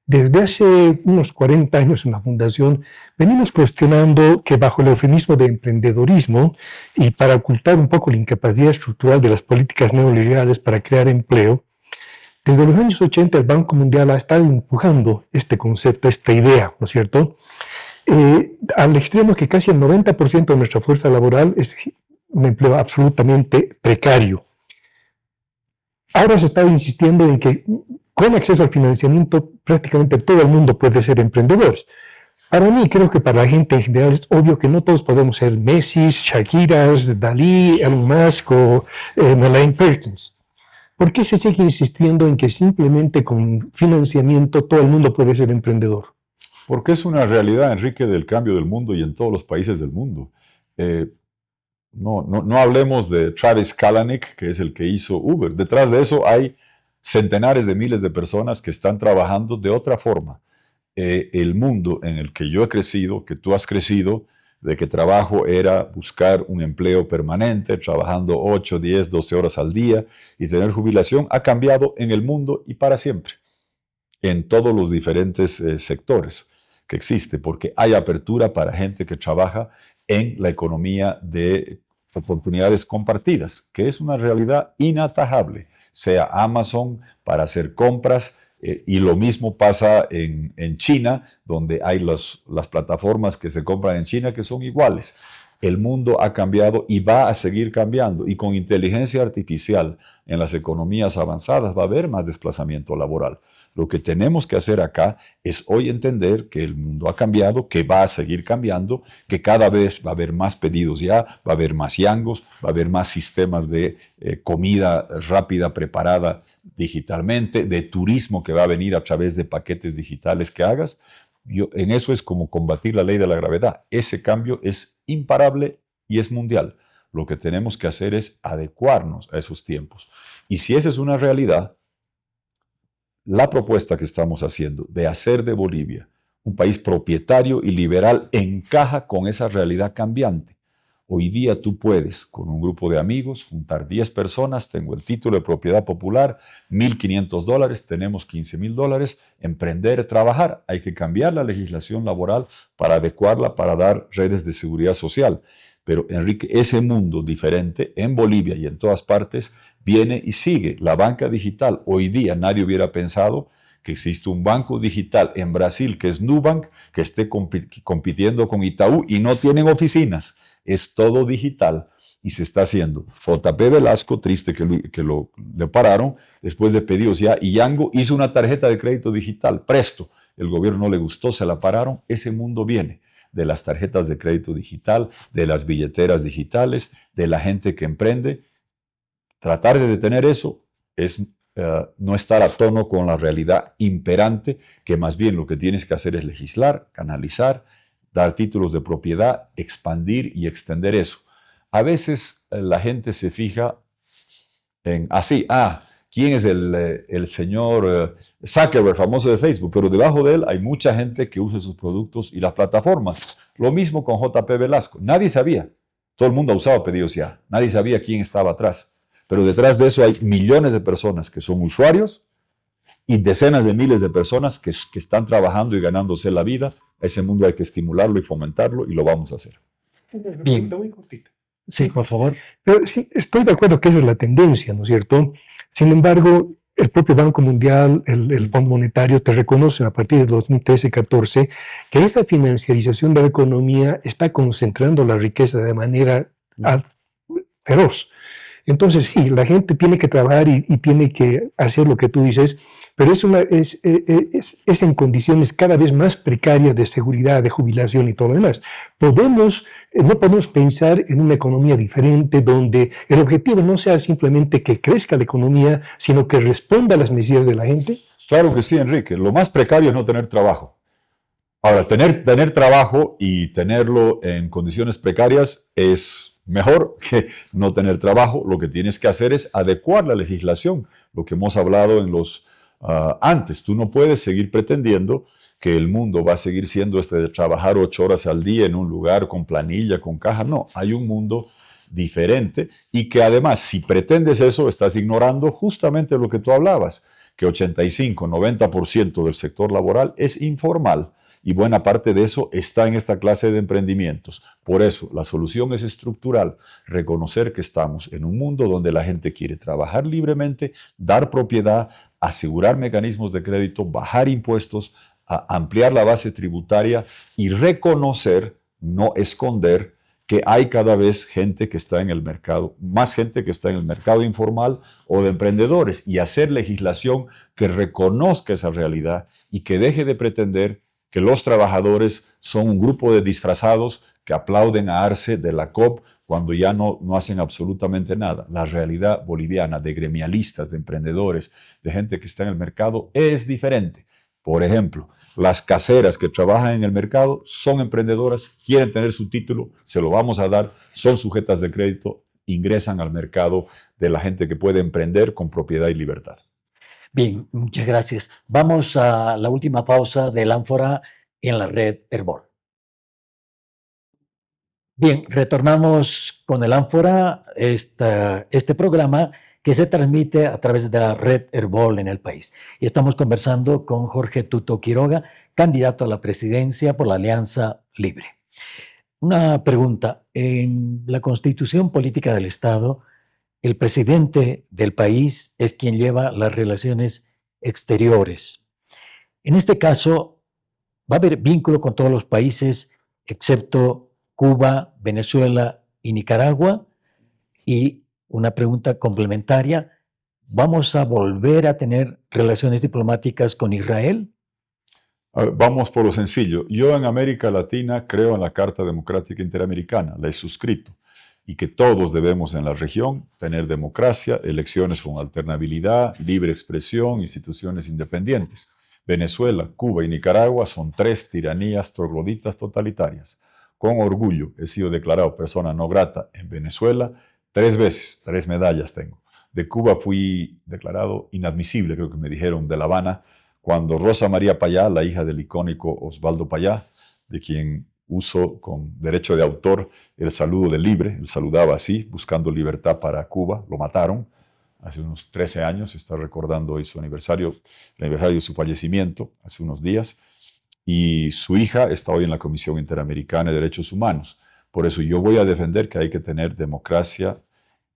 C: desde hace unos 40 años en la Fundación venimos cuestionando que bajo el eufemismo de emprendedorismo y para ocultar un poco la incapacidad estructural de las políticas neoliberales para crear empleo, desde los años 80 el Banco Mundial ha estado empujando este concepto, esta idea, ¿no es cierto? Al extremo que casi el 90% de nuestra fuerza laboral es un empleo absolutamente precario. Ahora se está insistiendo en que con acceso al financiamiento prácticamente todo el mundo puede ser emprendedor. Para mí, creo que para la gente en general es obvio que no todos podemos ser Messi, Shakiras, Dalí, Elon Musk o Elaine Perkins. ¿Por qué se sigue insistiendo en que simplemente con financiamiento todo el mundo puede ser emprendedor?
B: Porque es una realidad, Enrique, del cambio del mundo y en todos los países del mundo. No hablemos de Travis Kalanick, que es el que hizo Uber. Detrás de eso hay centenares de miles de personas que están trabajando de otra forma. El mundo en el que yo he crecido, que tú has crecido, de que trabajo era buscar un empleo permanente, trabajando 8, 10, 12 horas al día y tener jubilación, ha cambiado en el mundo y para siempre, en todos los diferentes sectores que existe, porque hay apertura para gente que trabaja en la economía de oportunidades compartidas, que es una realidad inatajable, sea Amazon para hacer compras, y lo mismo pasa en China, donde hay las plataformas que se compran en China que son iguales. El mundo ha cambiado y va a seguir cambiando, y con inteligencia artificial en las economías avanzadas va a haber más desplazamiento laboral. Lo que tenemos que hacer acá es hoy entender que el mundo ha cambiado, que va a seguir cambiando, que cada vez va a haber más pedidos ya, va a haber más yangos, va a haber más sistemas de comida rápida preparada digitalmente, de turismo que va a venir a través de paquetes digitales que hagas. En eso es como combatir la ley de la gravedad. Ese cambio es imparable y es mundial. Lo que tenemos que hacer es adecuarnos a esos tiempos. Y si esa es una realidad, la propuesta que estamos haciendo de hacer de Bolivia un país propietario y liberal encaja con esa realidad cambiante. Hoy día tú puedes, con un grupo de amigos, juntar 10 personas, tengo el título de propiedad popular, $1,500, tenemos $15,000, emprender, trabajar. Hay que cambiar la legislación laboral para adecuarla, para dar redes de seguridad social. Pero, Enrique, ese mundo diferente en Bolivia y en todas partes viene y sigue. La banca digital, hoy día nadie hubiera pensado que existe un banco digital en Brasil, que es Nubank, que esté compitiendo con Itaú y no tienen oficinas. Es todo digital y se está haciendo. JP Velasco, triste que le pararon, después de pedidos ya, y Yango hizo una tarjeta de crédito digital, Presto. El gobierno no le gustó, se la pararon. Ese mundo viene de las tarjetas de crédito digital, de las billeteras digitales, de la gente que emprende. Tratar de detener eso es no estar a tono con la realidad imperante, que más bien lo que tienes que hacer es legislar, canalizar, dar títulos de propiedad, expandir y extender eso. A veces la gente se fija en ¿quién es el señor Zuckerberg, famoso de Facebook? Pero debajo de él hay mucha gente que usa sus productos y las plataformas. Lo mismo con JP Velasco. Nadie sabía. Todo el mundo ha usado pedidos ya. Nadie sabía quién estaba atrás. Pero detrás de eso hay millones de personas que son usuarios y decenas de miles de personas que están trabajando y ganándose la vida. Ese mundo hay que estimularlo y fomentarlo y lo vamos a hacer.
A: Bien. Sí, por favor.
C: Pero sí, estoy de acuerdo que esa es la tendencia, ¿no es cierto? Sin embargo, el propio Banco Mundial, el Fondo Monetario, te reconocen a partir de 2013-14 que esa financiarización de la economía está concentrando la riqueza de manera feroz. Entonces, sí, la gente tiene que trabajar y tiene que hacer lo que tú dices, pero es en condiciones cada vez más precarias de seguridad, de jubilación y todo lo demás. No podemos pensar en una economía diferente donde el objetivo no sea simplemente que crezca la economía, sino que responda a las necesidades de la gente.
B: Claro que sí, Enrique. Lo más precario es no tener trabajo. Ahora, tener trabajo y tenerlo en condiciones precarias es mejor que no tener trabajo. Lo que tienes que hacer es adecuar la legislación, lo que hemos hablado en los antes. Tú no puedes seguir pretendiendo que el mundo va a seguir siendo este de trabajar 8 horas al día en un lugar con planilla, con caja. No, hay un mundo diferente y que además, si pretendes eso, estás ignorando justamente lo que tú hablabas, que 85-90% del sector laboral es informal. Y buena parte de eso está en esta clase de emprendimientos. Por eso, la solución es estructural. Reconocer que estamos en un mundo donde la gente quiere trabajar libremente, dar propiedad, asegurar mecanismos de crédito, bajar impuestos, ampliar la base tributaria y reconocer, no esconder, que hay cada vez gente que está en el mercado, más gente que está en el mercado informal o de emprendedores, y hacer legislación que reconozca esa realidad y que deje de pretender que los trabajadores son un grupo de disfrazados que aplauden a Arce de la COP cuando ya no hacen absolutamente nada. La realidad boliviana de gremialistas, de emprendedores, de gente que está en el mercado es diferente. Por ejemplo, las caseras que trabajan en el mercado son emprendedoras, quieren tener su título, se lo vamos a dar, son sujetas de crédito, ingresan al mercado de la gente que puede emprender con propiedad y libertad.
A: Bien, muchas gracias. Vamos a la última pausa del Ánfora en la red Herbol. Bien, retornamos con el Ánfora, este programa que se transmite a través de la red Herbol en el país. Y estamos conversando con Jorge Tuto Quiroga, candidato a la presidencia por la Alianza Libre. Una pregunta. En la Constitución Política del Estado, el presidente del país es quien lleva las relaciones exteriores. En este caso, va a haber vínculo con todos los países, excepto Cuba, Venezuela y Nicaragua. Y una pregunta complementaria, ¿vamos a volver a tener relaciones diplomáticas con Israel?
B: Vamos por lo sencillo. Yo en América Latina creo en la Carta Democrática Interamericana, la he suscrito, y que todos debemos en la región tener democracia, elecciones con alternabilidad, libre expresión, instituciones independientes. Venezuela, Cuba y Nicaragua son 3 tiranías trogloditas totalitarias. Con orgullo he sido declarado persona no grata en Venezuela 3 veces, 3 medallas tengo. De Cuba fui declarado inadmisible, creo que me dijeron, de La Habana, cuando Rosa María Payá, la hija del icónico Osvaldo Payá, de quien uso con derecho de autor el saludo de Libre, él saludaba así, buscando libertad para Cuba, lo mataron hace unos 13 años, está recordando hoy su aniversario, el aniversario de su fallecimiento, hace unos días, y su hija está hoy en la Comisión Interamericana de Derechos Humanos. Por eso yo voy a defender que hay que tener democracia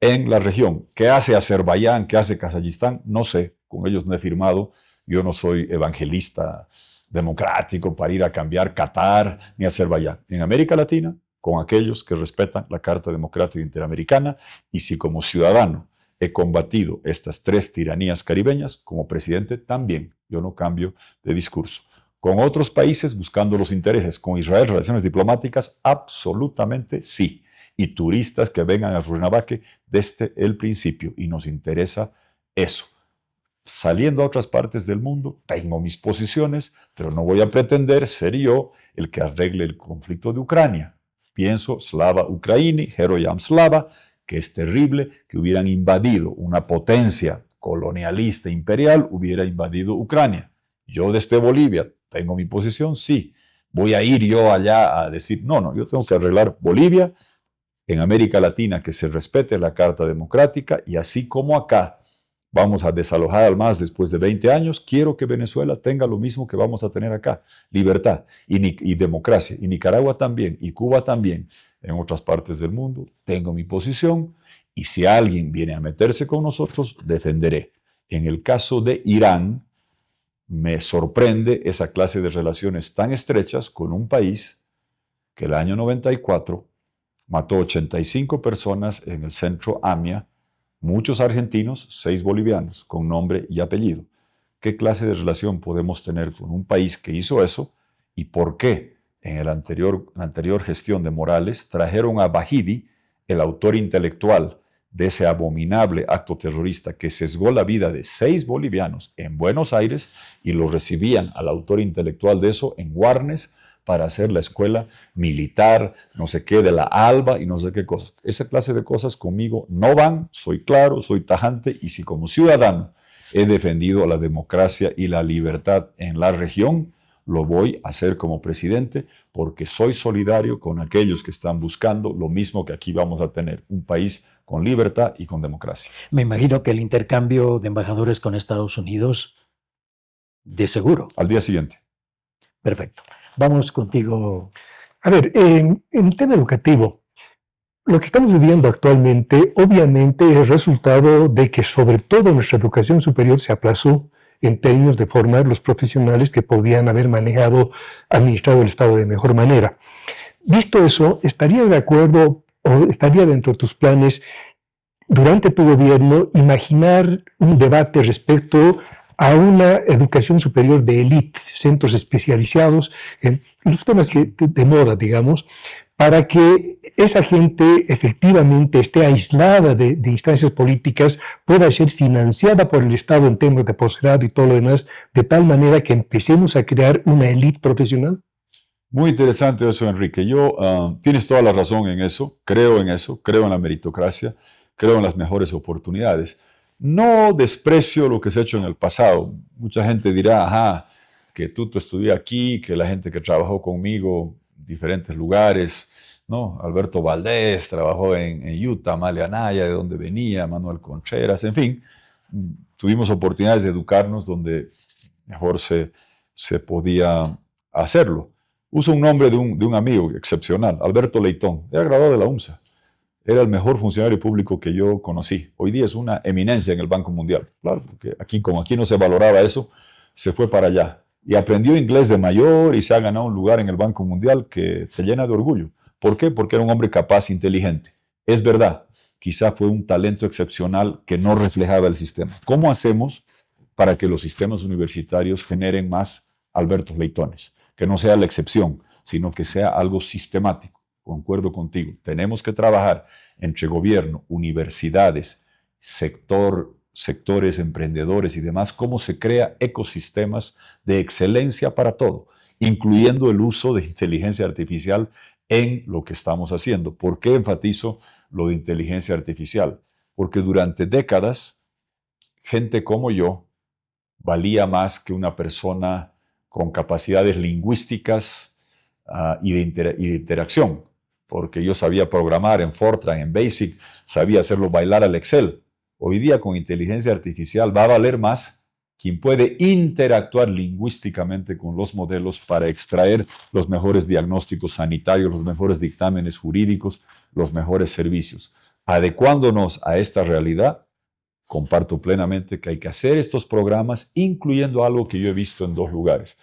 B: en la región. ¿Qué hace Azerbaiyán? ¿Qué hace Kazajistán? No sé, con ellos no he firmado. Yo no soy evangelista democrático para ir a cambiar Qatar ni Azerbaiyán. En América Latina, con aquellos que respetan la Carta Democrática Interamericana, y si como ciudadano he combatido estas 3 tiranías caribeñas, como presidente también, yo no cambio de discurso. Con otros países, buscando los intereses, con Israel, relaciones diplomáticas, absolutamente sí. Y turistas que vengan a Cuernavaca desde el principio, y nos interesa eso. Saliendo a otras partes del mundo, tengo mis posiciones, pero no voy a pretender ser yo el que arregle el conflicto de Ucrania. Pienso Slava Ukraini, Heroyam Slava, que es terrible que hubieran invadido una potencia colonialista imperial, hubiera invadido Ucrania. Yo desde Bolivia tengo mi posición, sí. Voy a ir yo allá a decir, no, yo tengo que arreglar Bolivia, en América Latina que se respete la Carta Democrática, y así como acá vamos a desalojar al MAS después de 20 años, quiero que Venezuela tenga lo mismo que vamos a tener acá, libertad y democracia, y Nicaragua también, y Cuba también. En otras partes del mundo tengo mi posición, y si alguien viene a meterse con nosotros, defenderé. En el caso de Irán, me sorprende esa clase de relaciones tan estrechas con un país que el año 94 mató 85 personas en el centro AMIA, muchos argentinos, 6 bolivianos, con nombre y apellido. ¿Qué clase de relación podemos tener con un país que hizo eso? ¿Y por qué en la anterior gestión de Morales trajeron a Bahidi, el autor intelectual de ese abominable acto terrorista que sesgó la vida de 6 bolivianos en Buenos Aires, y lo recibían al autor intelectual de eso en Warnes, para hacer la escuela militar, no sé qué, de la ALBA y no sé qué cosas. Esa clase de cosas conmigo no van, soy claro, soy tajante, y si como ciudadano he defendido la democracia y la libertad en la región, lo voy a hacer como presidente porque soy solidario con aquellos que están buscando lo mismo que aquí vamos a tener, un país con libertad y con democracia.
A: Me imagino que el intercambio de embajadores con Estados Unidos, de seguro.
B: Al día siguiente.
A: Perfecto. Vamos contigo.
C: A ver, en el tema educativo, lo que estamos viviendo actualmente obviamente es resultado de que sobre todo nuestra educación superior se aplazó en términos de formar los profesionales que podían haber administrado el Estado de mejor manera. Visto eso, ¿estaría de acuerdo o estaría dentro de tus planes durante tu gobierno imaginar un debate respecto a una educación superior de élite, centros especializados en los temas de moda, digamos, para que esa gente efectivamente esté aislada de instancias políticas, pueda ser financiada por el Estado en temas de posgrado y todo lo demás, de tal manera que empecemos a crear una élite profesional?
B: Muy interesante eso, Enrique. Tienes toda la razón en eso, creo en la meritocracia, creo en las mejores oportunidades. No desprecio lo que se ha hecho en el pasado. Mucha gente dirá, ajá, que tú estudié aquí, que la gente que trabajó conmigo en diferentes lugares, ¿no? Alberto Valdés trabajó en Utah, Amalia Anaya, de donde venía, Manuel Contreras, en fin, tuvimos oportunidades de educarnos donde mejor se podía hacerlo. Uso un nombre de un amigo excepcional, Alberto Leitón, era graduado de la UNSA. Era el mejor funcionario público que yo conocí. Hoy día es una eminencia en el Banco Mundial. Claro, porque como aquí no se valoraba eso, se fue para allá. Y aprendió inglés de mayor y se ha ganado un lugar en el Banco Mundial que te llena de orgullo. ¿Por qué? Porque era un hombre capaz, inteligente. Es verdad, quizá fue un talento excepcional que no reflejaba el sistema. ¿Cómo hacemos para que los sistemas universitarios generen más Albertos Leitones? Que no sea la excepción, sino que sea algo sistemático. Concuerdo contigo, tenemos que trabajar entre gobierno, universidades, sectores emprendedores y demás, cómo se crea ecosistemas de excelencia para todo, incluyendo el uso de inteligencia artificial en lo que estamos haciendo. ¿Por qué enfatizo lo de inteligencia artificial? Porque durante décadas, gente como yo valía más que una persona con capacidades lingüísticas y de interacción. Porque yo sabía programar en Fortran, en Basic, sabía hacerlo bailar al Excel. Hoy día con inteligencia artificial va a valer más quien puede interactuar lingüísticamente con los modelos para extraer los mejores diagnósticos sanitarios, los mejores dictámenes jurídicos, los mejores servicios. Adecuándonos a esta realidad, comparto plenamente que hay que hacer estos programas, incluyendo algo que yo he visto en 2 lugares.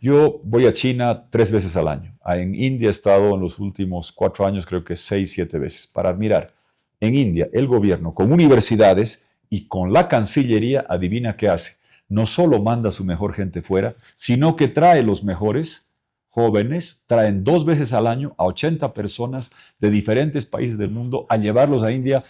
B: Yo voy a China 3 veces al año. En India he estado en los últimos 4 años, creo que 6, 7 veces, para admirar. En India, el gobierno, con universidades y con la Cancillería, adivina qué hace. No solo manda a su mejor gente fuera, sino que trae los mejores jóvenes, traen 2 veces al año a 80 personas de diferentes países del mundo a llevarlos a India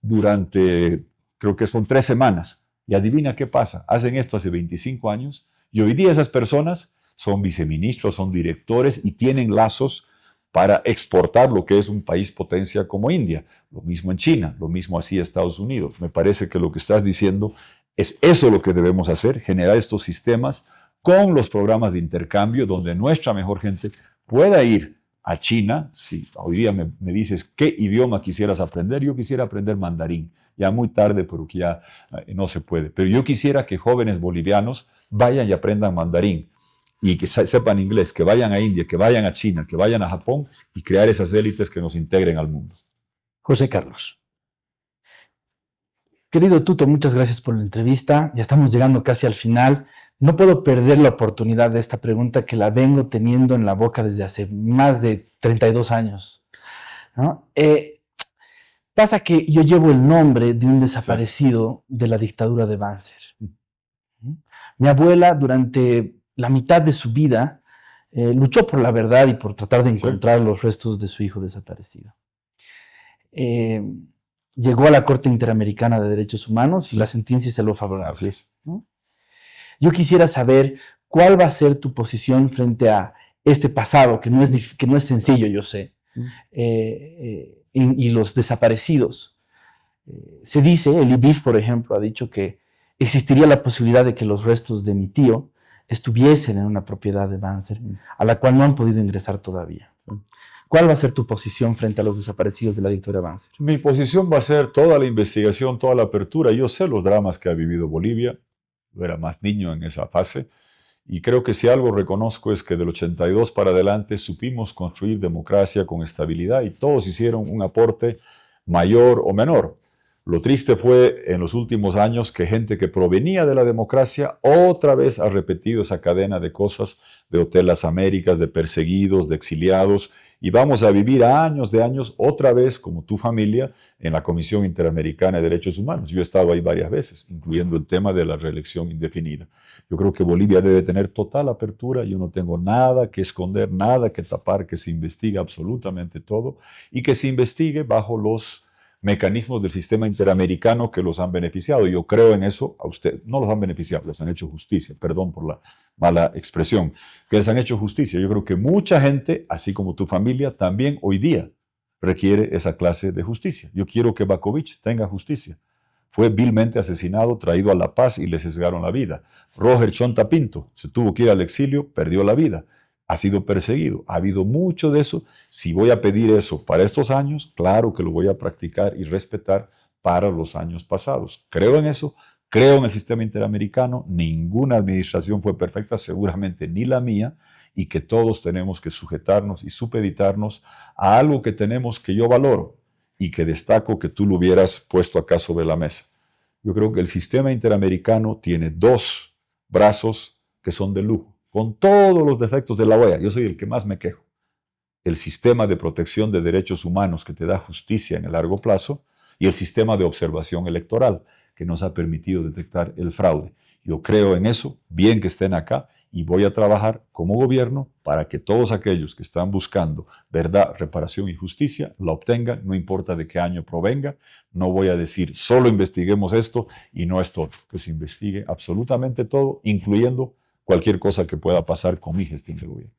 B: durante, creo que son 3 semanas. Y adivina qué pasa. Hacen esto hace 25 años y hoy día esas personas son viceministros, son directores y tienen lazos para exportar lo que es un país potencia como India. Lo mismo en China, lo mismo hacía Estados Unidos. Me parece que lo que estás diciendo es eso lo que debemos hacer, generar estos sistemas con los programas de intercambio donde nuestra mejor gente pueda ir a China. Si hoy día me dices qué idioma quisieras aprender, yo quisiera aprender mandarín. Ya muy tarde, pero que ya no se puede. Pero yo quisiera que jóvenes bolivianos vayan y aprendan mandarín y que sepan inglés, que vayan a India, que vayan a China, que vayan a Japón y crear esas élites que nos integren al mundo.
A: José Carlos.
D: Querido Tuto, muchas gracias por la entrevista. Ya estamos llegando casi al final. No puedo perder la oportunidad de esta pregunta que la vengo teniendo en la boca desde hace más de 32 años, ¿no? Pasa que yo llevo el nombre de un desaparecido de la dictadura de Banzer. Mi abuela, durante la mitad de su vida, luchó por la verdad y por tratar de encontrar los restos de su hijo desaparecido. Llegó a la Corte Interamericana de Derechos Humanos y la sentencia se lo favorable.
B: Así es.
D: ¿No? Yo quisiera saber cuál va a ser tu posición frente a este pasado que no es sencillo, yo sé, y los desaparecidos. Se dice, el IBIF, por ejemplo, ha dicho que existiría la posibilidad de que los restos de mi tío estuviesen en una propiedad de Banzer, a la cual no han podido ingresar todavía. ¿Cuál va a ser tu posición frente a los desaparecidos de la dictadura Banzer?
B: Mi posición va a ser toda la investigación, toda la apertura. Yo sé los dramas que ha vivido Bolivia. Yo era más niño en esa fase. Y creo que si algo reconozco es que del 82 para adelante supimos construir democracia con estabilidad y todos hicieron un aporte mayor o menor. Lo triste fue en los últimos años que gente que provenía de la democracia otra vez ha repetido esa cadena de cosas, de Hotel Las Américas, de perseguidos, de exiliados, y vamos a vivir años de años otra vez, como tu familia, en la Comisión Interamericana de Derechos Humanos. Yo he estado ahí varias veces, incluyendo el tema de la reelección indefinida. Yo creo que Bolivia debe tener total apertura, yo no tengo nada que esconder, nada que tapar, que se investigue absolutamente todo, y que se investigue bajo los mecanismos del sistema interamericano que los han beneficiado. Yo creo en eso. A usted no los han beneficiado, les han hecho justicia, perdón por la mala expresión, que les han hecho justicia. Yo creo que mucha gente, así como tu familia, también hoy día requiere esa clase de justicia. Yo quiero que Bakovich tenga justicia. Fue vilmente asesinado, traído a La Paz y le sesgaron la vida. Roger Chonta Pinto se tuvo que ir al exilio, perdió la vida. Ha sido perseguido. Ha habido mucho de eso. Si voy a pedir eso para estos años, claro que lo voy a practicar y respetar para los años pasados. Creo en eso, creo en el sistema interamericano. Ninguna administración fue perfecta, seguramente ni la mía, y que todos tenemos que sujetarnos y supeditarnos a algo que tenemos que yo valoro y que destaco que tú lo hubieras puesto acá sobre la mesa. Yo creo que el sistema interamericano tiene dos brazos que son de lujo, con todos los defectos de la OEA. Yo soy el que más me quejo. El sistema de protección de derechos humanos que te da justicia en el largo plazo y el sistema de observación electoral que nos ha permitido detectar el fraude. Yo creo en eso, bien que estén acá, y voy a trabajar como gobierno para que todos aquellos que están buscando verdad, reparación y justicia la obtengan, no importa de qué año provenga. No voy a decir solo investiguemos esto y no es todo, que se investigue absolutamente todo, incluyendo cualquier cosa que pueda pasar con mi gestión de gobierno.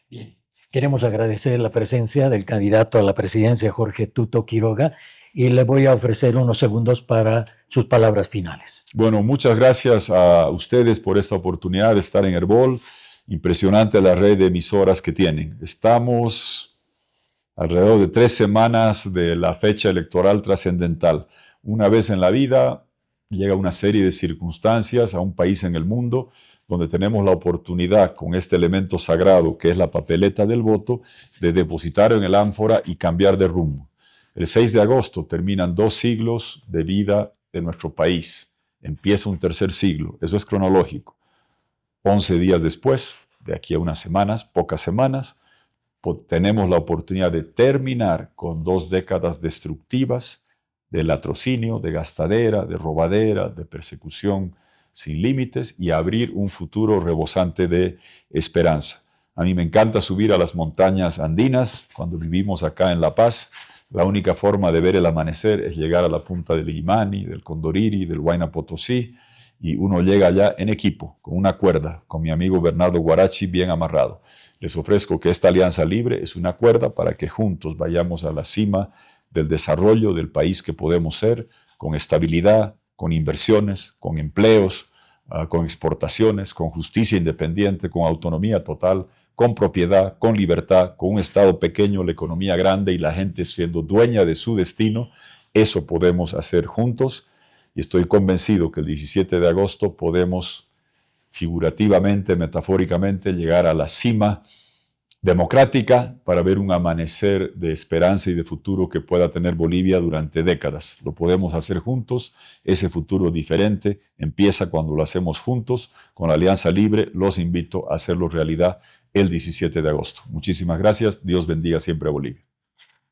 A: Bien. Queremos agradecer la presencia del candidato a la presidencia, Jorge Tuto Quiroga, y le voy a ofrecer unos segundos para sus palabras finales.
B: Bueno, muchas gracias a ustedes por esta oportunidad de estar en Herbol. Impresionante la red de emisoras que tienen. Estamos alrededor de 3 semanas de la fecha electoral trascendental. Una vez en la vida llega una serie de circunstancias a un país en el mundo donde tenemos la oportunidad, con este elemento sagrado que es la papeleta del voto, de depositar en el ánfora y cambiar de rumbo. El 6 de agosto terminan 2 siglos de vida de nuestro país. Empieza un tercer siglo, eso es cronológico. 11 días después, de aquí a unas semanas, pocas semanas, tenemos la oportunidad de terminar con 2 décadas destructivas de latrocinio, de gastadera, de robadera, de persecución sin límites y abrir un futuro rebosante de esperanza. A mí me encanta subir a las montañas andinas cuando vivimos acá en La Paz. La única forma de ver el amanecer es llegar a la punta del Illimani, del Condoriri, del Huayna Potosí, y uno llega allá en equipo, con una cuerda, con mi amigo Bernardo Guarachi bien amarrado. Les ofrezco que esta alianza libre es una cuerda para que juntos vayamos a la cima del desarrollo del país que podemos ser, con estabilidad, con inversiones, con empleos, con exportaciones, con justicia independiente, con autonomía total, con propiedad, con libertad, con un Estado pequeño, la economía grande y la gente siendo dueña de su destino. Eso podemos hacer juntos y estoy convencido que el 17 de agosto podemos figurativamente, metafóricamente, llegar a la cima democrática para ver un amanecer de esperanza y de futuro que pueda tener Bolivia durante décadas. Lo podemos hacer juntos. Ese futuro diferente empieza cuando lo hacemos juntos con la Alianza Libre. Los invito a hacerlo realidad el 17 de agosto. Muchísimas gracias. Dios bendiga siempre a Bolivia.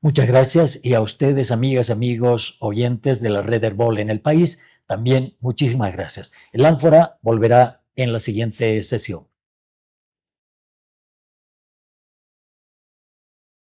A: Muchas gracias, y a ustedes, amigas, amigos, oyentes de la red Herbol en el país, también muchísimas gracias. El ánfora volverá en la siguiente sesión.